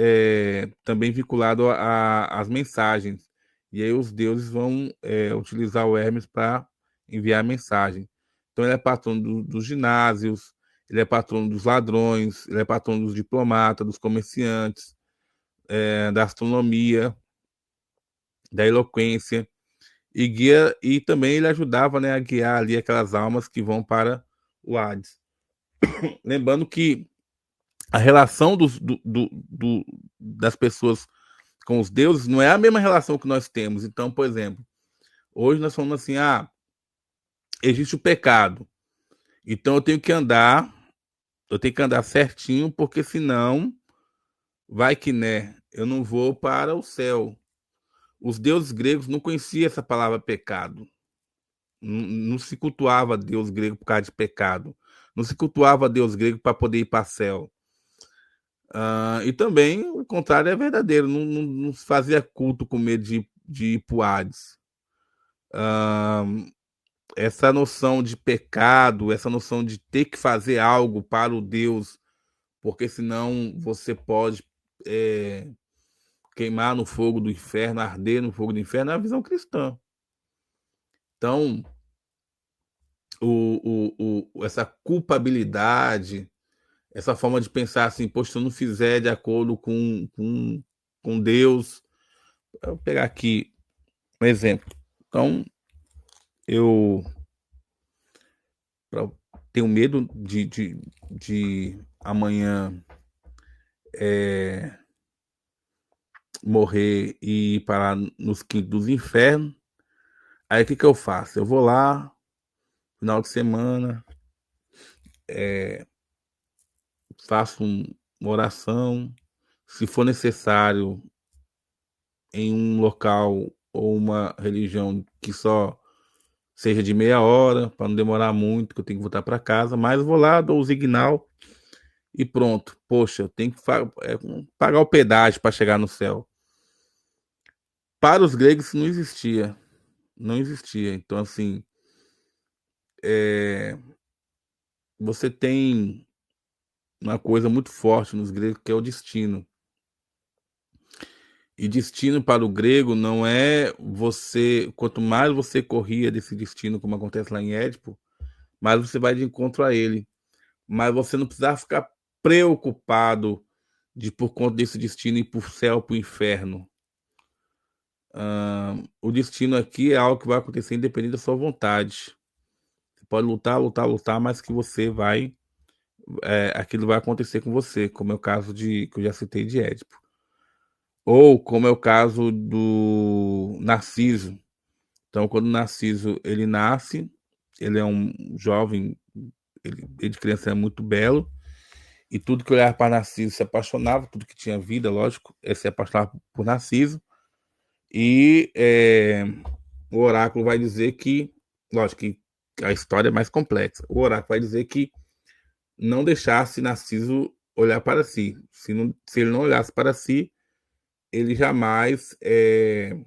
também vinculado às mensagens. E aí os deuses vão utilizar o Hermes para enviar mensagem. Então ele é patrono dos ginásios, ele é patrono dos ladrões, ele é patrono dos diplomatas, dos comerciantes, da astronomia, da eloquência. E também ele ajudava, né, a guiar ali aquelas almas que vão para o Hades. Lembrando que a relação das pessoas com os deuses não é a mesma relação que nós temos. Então, por exemplo, hoje nós falamos assim: existe o pecado. Então eu tenho que andar certinho, porque senão vai que, né, eu não vou para o céu. Os deuses gregos não conheciam essa palavra pecado. Não se cultuava Deus grego por causa de pecado. Não se cultuava Deus grego para poder ir para o céu. E também o contrário é verdadeiro. Não se fazia culto com medo de ir para o Hades. Essa noção de pecado, essa noção de ter que fazer algo para o Deus, porque senão você pode queimar no fogo do inferno, arder no fogo do inferno, é a visão cristã. Então, essa culpabilidade, essa forma de pensar assim, poxa, se eu não fizer de acordo com Deus. Eu vou pegar aqui um exemplo. Então, eu tenho medo de amanhã morrer e ir parar nos quintos dos infernos. Aí o que eu faço? Eu vou lá, final de semana, faço uma oração. Se for necessário, em um local ou uma religião que só seja de meia hora, para não demorar muito, que eu tenho que voltar para casa, mas vou lá, dou o signal e pronto. Poxa, eu tenho que pagar o pedágio para chegar no céu. Para os gregos isso não existia. Não existia. Então, assim, você tem uma coisa muito forte nos gregos que é o destino. E destino para o grego não é você. Quanto mais você corria desse destino, como acontece lá em Édipo, mais você vai de encontro a ele. Mas você não precisa ficar preocupado de, por conta desse destino, ir para o céu, para o inferno. O destino aqui é algo que vai acontecer independente da sua vontade. Você pode lutar, lutar, lutar, mas que você vai. Aquilo vai acontecer com você, como é o caso que eu já citei de Édipo. Ou como é o caso do Narciso. Então, quando o Narciso ele nasce, ele é um jovem, ele de criança é muito belo, e tudo que olhava para Narciso se apaixonava, tudo que tinha vida, lógico, se apaixonava por Narciso. E o oráculo vai dizer que, lógico que a história é mais complexa, o oráculo vai dizer que não deixasse Narciso olhar para si. Se ele não olhasse para si, ele jamais, ele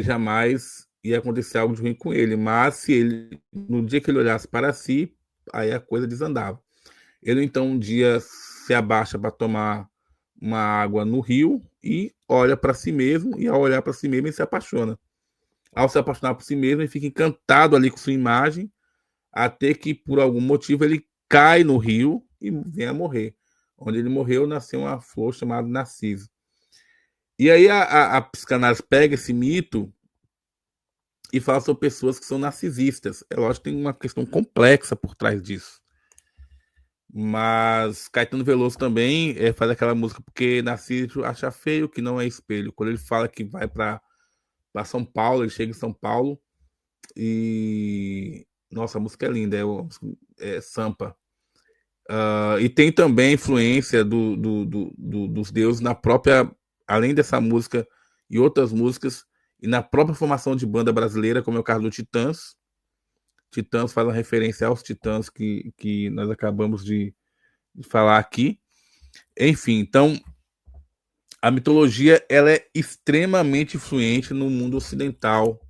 jamais ia acontecer algo de ruim com ele. Mas se ele, no dia que ele olhasse para si, aí a coisa desandava. Ele então um dia se abaixa para tomar uma água no rio e olha para si mesmo, e ao olhar para si mesmo ele se apaixona. Ao se apaixonar por si mesmo, ele fica encantado ali com sua imagem, até que por algum motivo ele cai no rio e vem a morrer. Onde ele morreu, nasceu uma flor chamada Narciso. E aí a psicanálise pega esse mito e fala sobre pessoas que são narcisistas. É lógico que tem uma questão complexa por trás disso. Mas Caetano Veloso também faz aquela música porque Narciso acha feio que não é espelho. Quando ele fala que vai para São Paulo, ele chega em São Paulo e. Nossa, a música é linda, é Sampa. E tem também influência dos deuses na própria. Além dessa música e outras músicas, e na própria formação de banda brasileira, como é o caso do Titãs. Titãs faz uma referência aos Titãs que nós acabamos de falar aqui. Enfim, então a mitologia ela é extremamente influente no mundo ocidental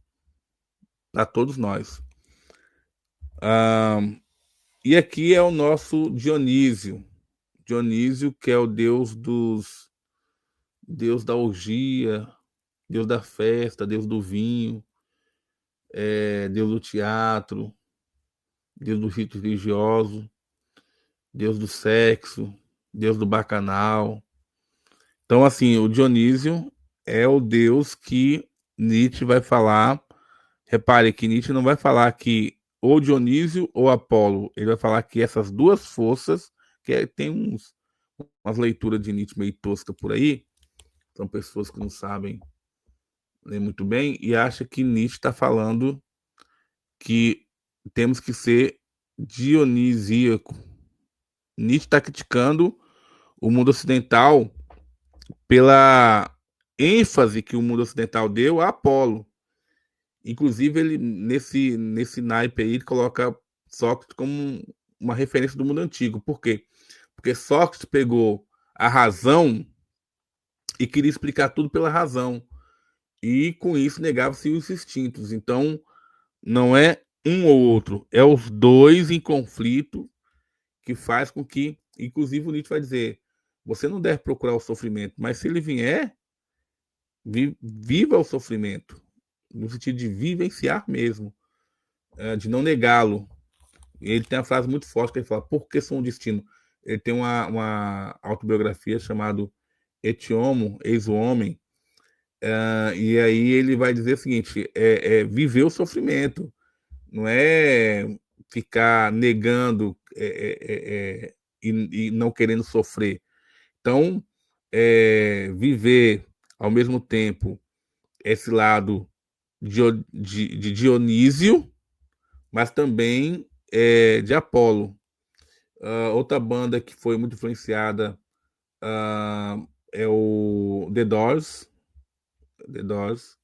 para todos nós. E aqui é o nosso Dionísio. Dionísio, que é o deus da orgia, deus da festa, deus do vinho, deus do teatro, deus do rito religioso, deus do sexo, deus do bacanal. Então, assim, o Dionísio é o deus que Nietzsche vai falar. Repare que Nietzsche não vai falar que ou Dionísio ou Apolo. Ele vai falar que essas duas forças, tem umas leituras de Nietzsche meio tosca por aí, são pessoas que não sabem ler muito bem, e acha que Nietzsche está falando que temos que ser dionisíaco. Nietzsche está criticando o mundo ocidental pela ênfase que o mundo ocidental deu a Apolo. Inclusive, ele, nesse naipe aí, ele coloca Sócrates como uma referência do mundo antigo. Por quê? Porque Sócrates pegou a razão e queria explicar tudo pela razão. E com isso negava-se os instintos. Então, não é um ou outro, é os dois em conflito que faz com que, inclusive o Nietzsche vai dizer, você não deve procurar o sofrimento, mas se ele vier, viva o sofrimento, no sentido de vivenciar mesmo, de não negá-lo. Ele tem uma frase muito forte que ele fala, por que sou um destino? Ele tem uma autobiografia chamada Et Homo, Eis o Homem, e aí ele vai dizer o seguinte, viver o sofrimento, não é ficar negando e não querendo sofrer. Então, viver ao mesmo tempo esse lado de Dionísio, mas também de Apolo. Outra banda que foi muito influenciada é o The Doors. The Doors.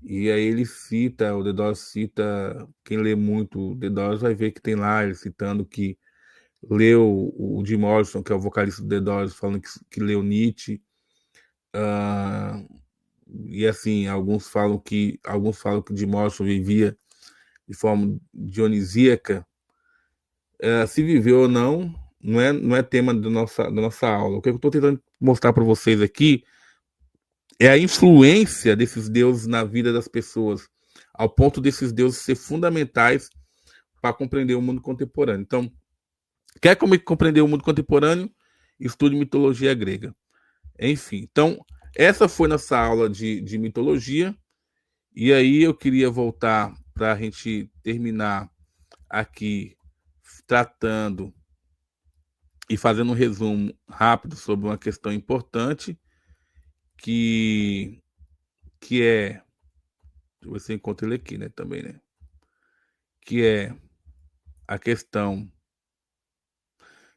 E aí o The Doors cita, quem lê muito The Doors vai ver que tem lá, ele citando que leu o Jim Morrison, que é o vocalista do The Doors, falando que leu Nietzsche. E assim, alguns falam que Jim Morrison vivia de forma dionisíaca. Se viveu ou não, não é tema da nossa aula. O que eu estou tentando mostrar para vocês aqui é a influência desses deuses na vida das pessoas, ao ponto desses deuses ser fundamentais para compreender o mundo contemporâneo. Então, quer compreender o mundo contemporâneo? Estude mitologia grega. Enfim, então, essa foi nossa aula de mitologia. E aí eu queria voltar para a gente terminar aqui tratando e fazendo um resumo rápido sobre uma questão importante que, que é. Deixa eu ver se eu encontro ele aqui, né? Também, né? Que é a questão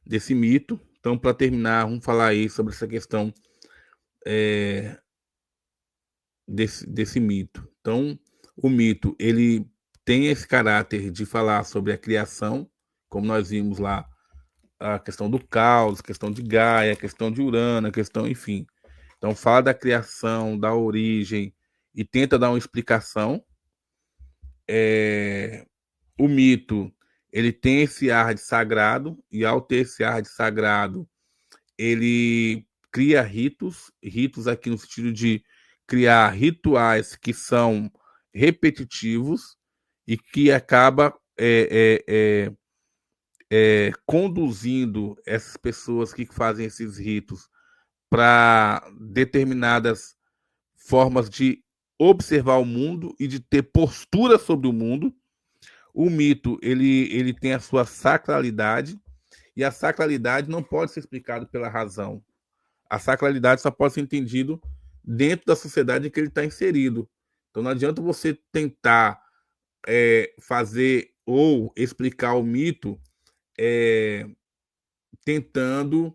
desse mito. Então, para terminar, vamos falar aí sobre essa questão desse mito. Então, o mito ele tem esse caráter de falar sobre a criação, como nós vimos lá, a questão do caos, a questão de Gaia, a questão de Urano, a questão, enfim. Então fala da criação, da origem e tenta dar uma explicação. O mito, ele tem esse ar de sagrado, e ao ter esse ar de sagrado, ele cria ritos, ritos aqui no sentido de criar rituais que são repetitivos e que acaba conduzindo essas pessoas que fazem esses ritos para determinadas formas de observar o mundo e de ter postura sobre o mundo. O mito, ele tem a sua sacralidade, e a sacralidade não pode ser explicada pela razão. A sacralidade só pode ser entendido dentro da sociedade em que ele está inserido. Então não adianta você tentar fazer ou explicar o mito tentando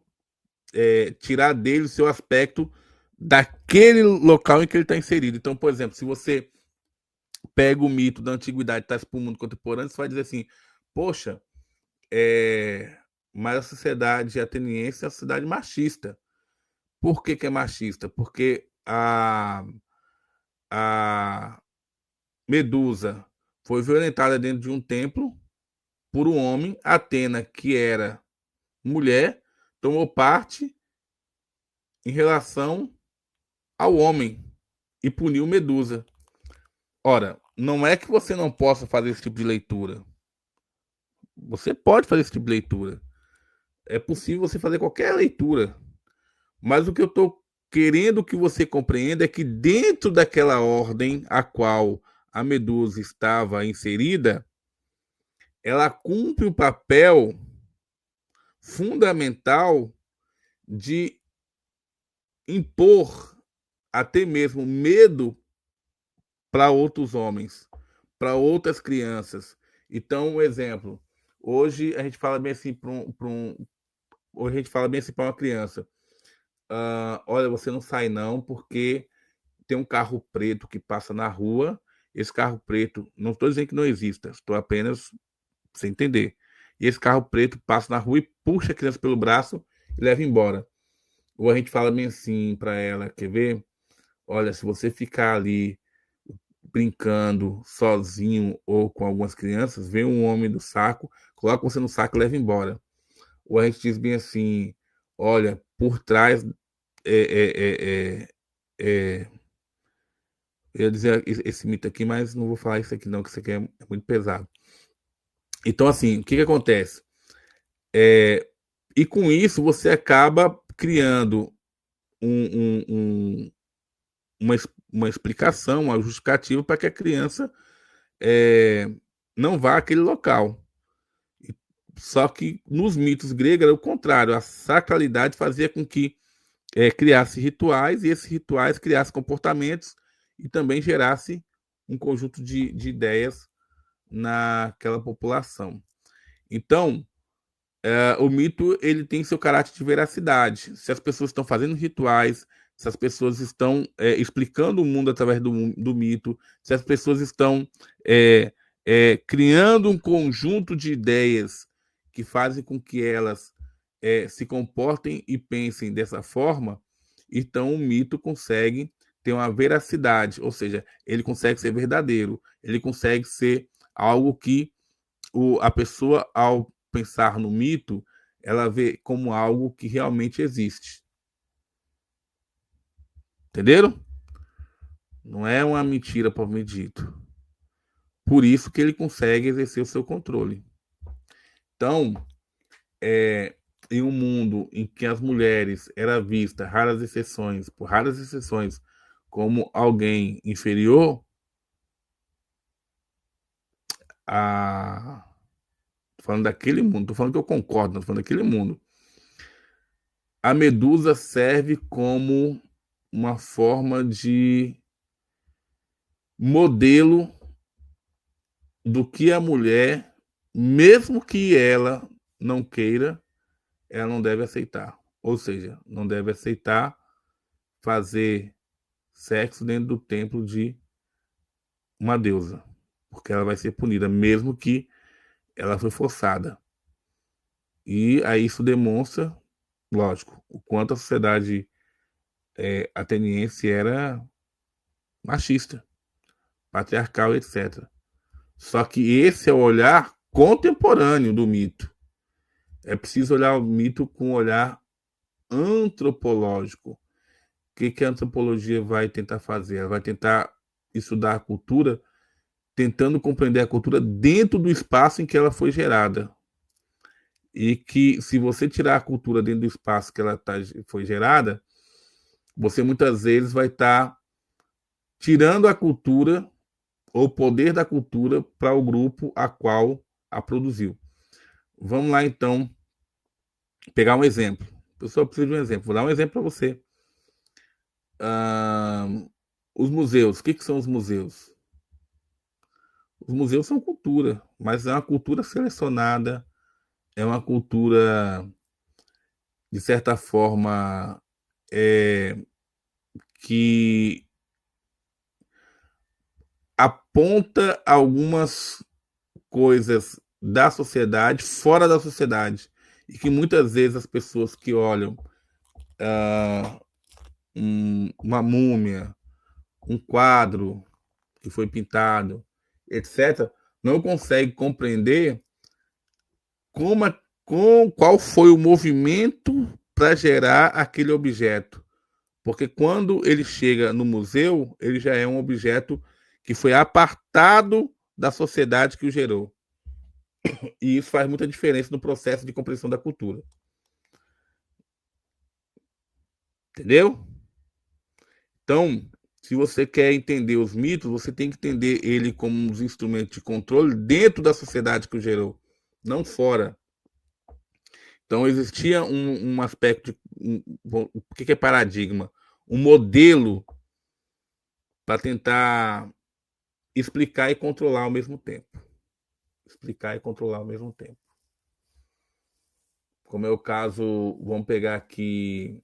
tirar dele o seu aspecto daquele local em que ele está inserido. Então, por exemplo, se você pega o mito da antiguidade e traz para o mundo contemporâneo, você vai dizer assim, poxa, mas a sociedade ateniense é uma sociedade machista. Por que é machista? Porque a Medusa foi violentada dentro de um templo por um homem. Atena, que era mulher, tomou parte em relação ao homem e puniu Medusa. Ora, não é que você não possa fazer esse tipo de leitura. Você pode fazer esse tipo de leitura. É possível você fazer qualquer leitura. Mas o que eu estou querendo que você compreenda é que dentro daquela ordem a qual a Medusa estava inserida, ela cumpre o papel fundamental de impor até mesmo medo para outros homens, para outras crianças. Então, um exemplo. Hoje a gente fala bem assim hoje a gente fala bem assim para uma criança. Olha, você não sai não, porque tem um carro preto que passa na rua. Esse carro preto, não estou dizendo que não exista, estou apenas sem entender. E esse carro preto passa na rua e puxa a criança pelo braço e leva embora. Ou a gente fala bem assim para ela, quer ver? Olha, se você ficar ali brincando sozinho ou com algumas crianças, vem um homem do saco, coloca você no saco e leva embora. Ou a gente diz bem assim, olha, por trás é, eu ia dizer esse mito aqui, mas não vou falar isso aqui não, que isso aqui é muito pesado. Então, assim, o que que acontece? E com isso você acaba criando um, um, uma, uma explicação, uma justificativa para que a criança não vá àquele local. Só que nos mitos gregos era o contrário, a sacralidade fazia com que criasse rituais, e esses rituais criassem comportamentos e também gerasse um conjunto de ideias naquela população. Então, o mito ele tem seu caráter de veracidade. Se as pessoas estão fazendo rituais, se as pessoas estão explicando o mundo através do mito, se as pessoas estão criando um conjunto de ideias que fazem com que elas se comportem e pensem dessa forma, então o mito consegue ter uma veracidade, ou seja, ele consegue ser verdadeiro, ele consegue ser algo que a pessoa, ao pensar no mito, ela vê como algo que realmente existe. Entenderam? Não é uma mentira propriamente dito. Por isso que ele consegue exercer o seu controle. Então, em um mundo em que as mulheres eram vistas, por raras exceções, como alguém inferior a. Tô falando daquele mundo, tô falando que eu concordo, tô falando daquele mundo. A Medusa serve como uma forma de modelo do que a mulher, mesmo que ela não queira, ela não deve aceitar. Ou seja, não deve aceitar fazer sexo dentro do templo de uma deusa, porque ela vai ser punida, mesmo que ela foi forçada. E aí isso demonstra, lógico, o quanto a sociedade ateniense era machista, patriarcal, etc. Só que esse é o olhar contemporâneo do mito. É preciso olhar o mito com um olhar antropológico. O que a antropologia vai tentar fazer? Ela vai tentar estudar a cultura, tentando compreender a cultura dentro do espaço em que ela foi gerada. E que, se você tirar a cultura dentro do espaço que ela foi gerada, você muitas vezes vai estar tirando a cultura ou o poder da cultura para o grupo a qual a produziu. Vamos lá, então, pegar um exemplo. Eu só preciso de um exemplo. Vou dar um exemplo para você. Ah, os museus. O que são os museus? Os museus são cultura, mas é uma cultura selecionada, é uma cultura, de certa forma, que aponta algumas coisas da sociedade, fora da sociedade, e que muitas vezes as pessoas que olham uma múmia, um quadro que foi pintado, etc., não conseguem compreender como, qual foi o movimento para gerar aquele objeto. Porque quando ele chega no museu, ele já é um objeto que foi apartado da sociedade que o gerou. E isso faz muita diferença no processo de compreensão da cultura. Entendeu? Então, se você quer entender os mitos, você tem que entender ele como um instrumento de controle dentro da sociedade que o gerou, não fora. Então, existia um aspecto de. O que é paradigma? Um modelo para tentar explicar e controlar ao mesmo tempo. Explicar e controlar ao mesmo tempo. Como é o caso, vamos pegar aqui,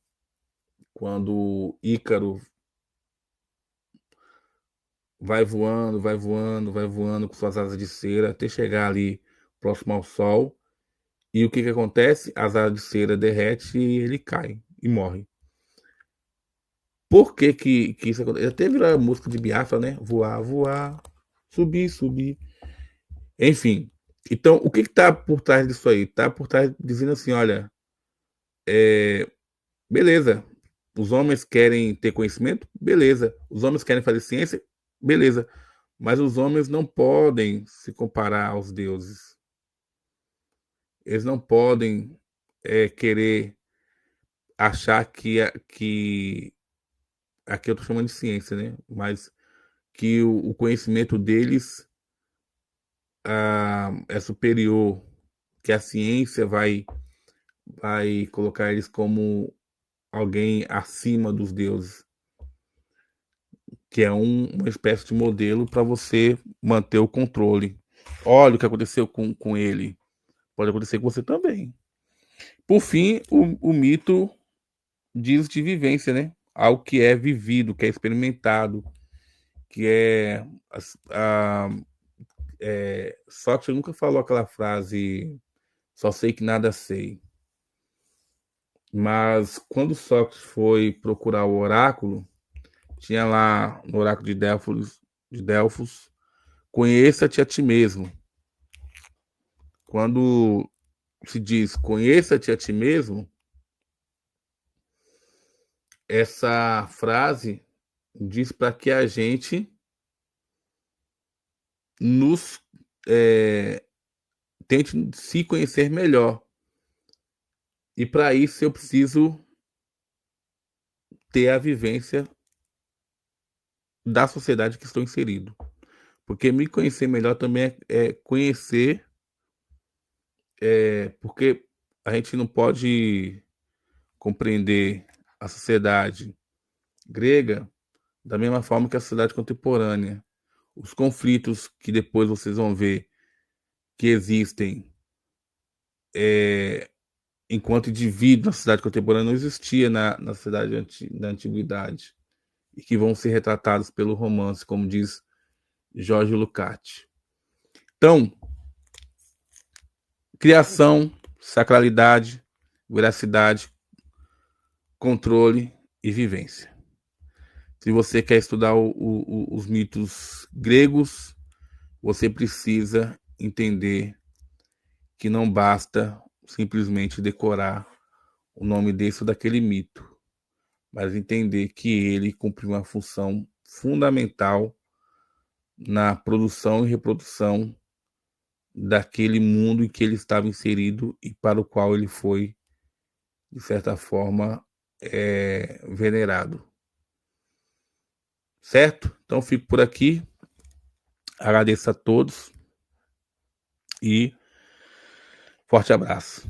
quando Ícaro vai voando, vai voando, vai voando com suas asas de cera até chegar ali próximo ao Sol. E o que acontece? As asas de cera derrete e ele cai e morre. Por que isso acontece? Até virou a música de Biafra, né? Voar, voar, subir, subir. Enfim. Então, o que está por trás disso aí? Está por trás dizendo assim, olha, beleza, os homens querem ter conhecimento? Beleza. Os homens querem fazer ciência? Beleza. Mas os homens não podem se comparar aos deuses. Eles não podem querer achar que aqui eu estou chamando de ciência, né? Mas que o conhecimento deles é superior, que a ciência vai colocar eles como alguém acima dos deuses, que é uma espécie de modelo para você manter o controle. Olha o que aconteceu com ele, pode acontecer com você também. Por fim, o mito diz de vivência, né? Algo que é vivido, que é experimentado, que Sócrates nunca falou aquela frase, só sei que nada sei. Mas quando Sócrates foi procurar o oráculo, tinha lá no oráculo de Delfos, conheça-te a ti mesmo. Quando se diz conheça-te a ti mesmo, essa frase diz para que a gente nos tente se conhecer melhor. E para isso eu preciso ter a vivência da sociedade que estou inserido. Porque me conhecer melhor também é conhecer, porque a gente não pode compreender a sociedade grega da mesma forma que a sociedade contemporânea. Os conflitos que depois vocês vão ver que existem enquanto indivíduo na sociedade contemporânea não existia na sociedade da antiguidade e que vão ser retratados pelo romance, como diz Jorge Lukács. Então, criação, sacralidade, veracidade, controle e vivência. Se você quer estudar os mitos gregos, você precisa entender que não basta simplesmente decorar o nome desse ou daquele mito, mas entender que ele cumpre uma função fundamental na produção e reprodução daquele mundo em que ele estava inserido e para o qual ele foi, de certa forma, venerado. Certo? Então fico por aqui. Agradeço a todos e forte abraço.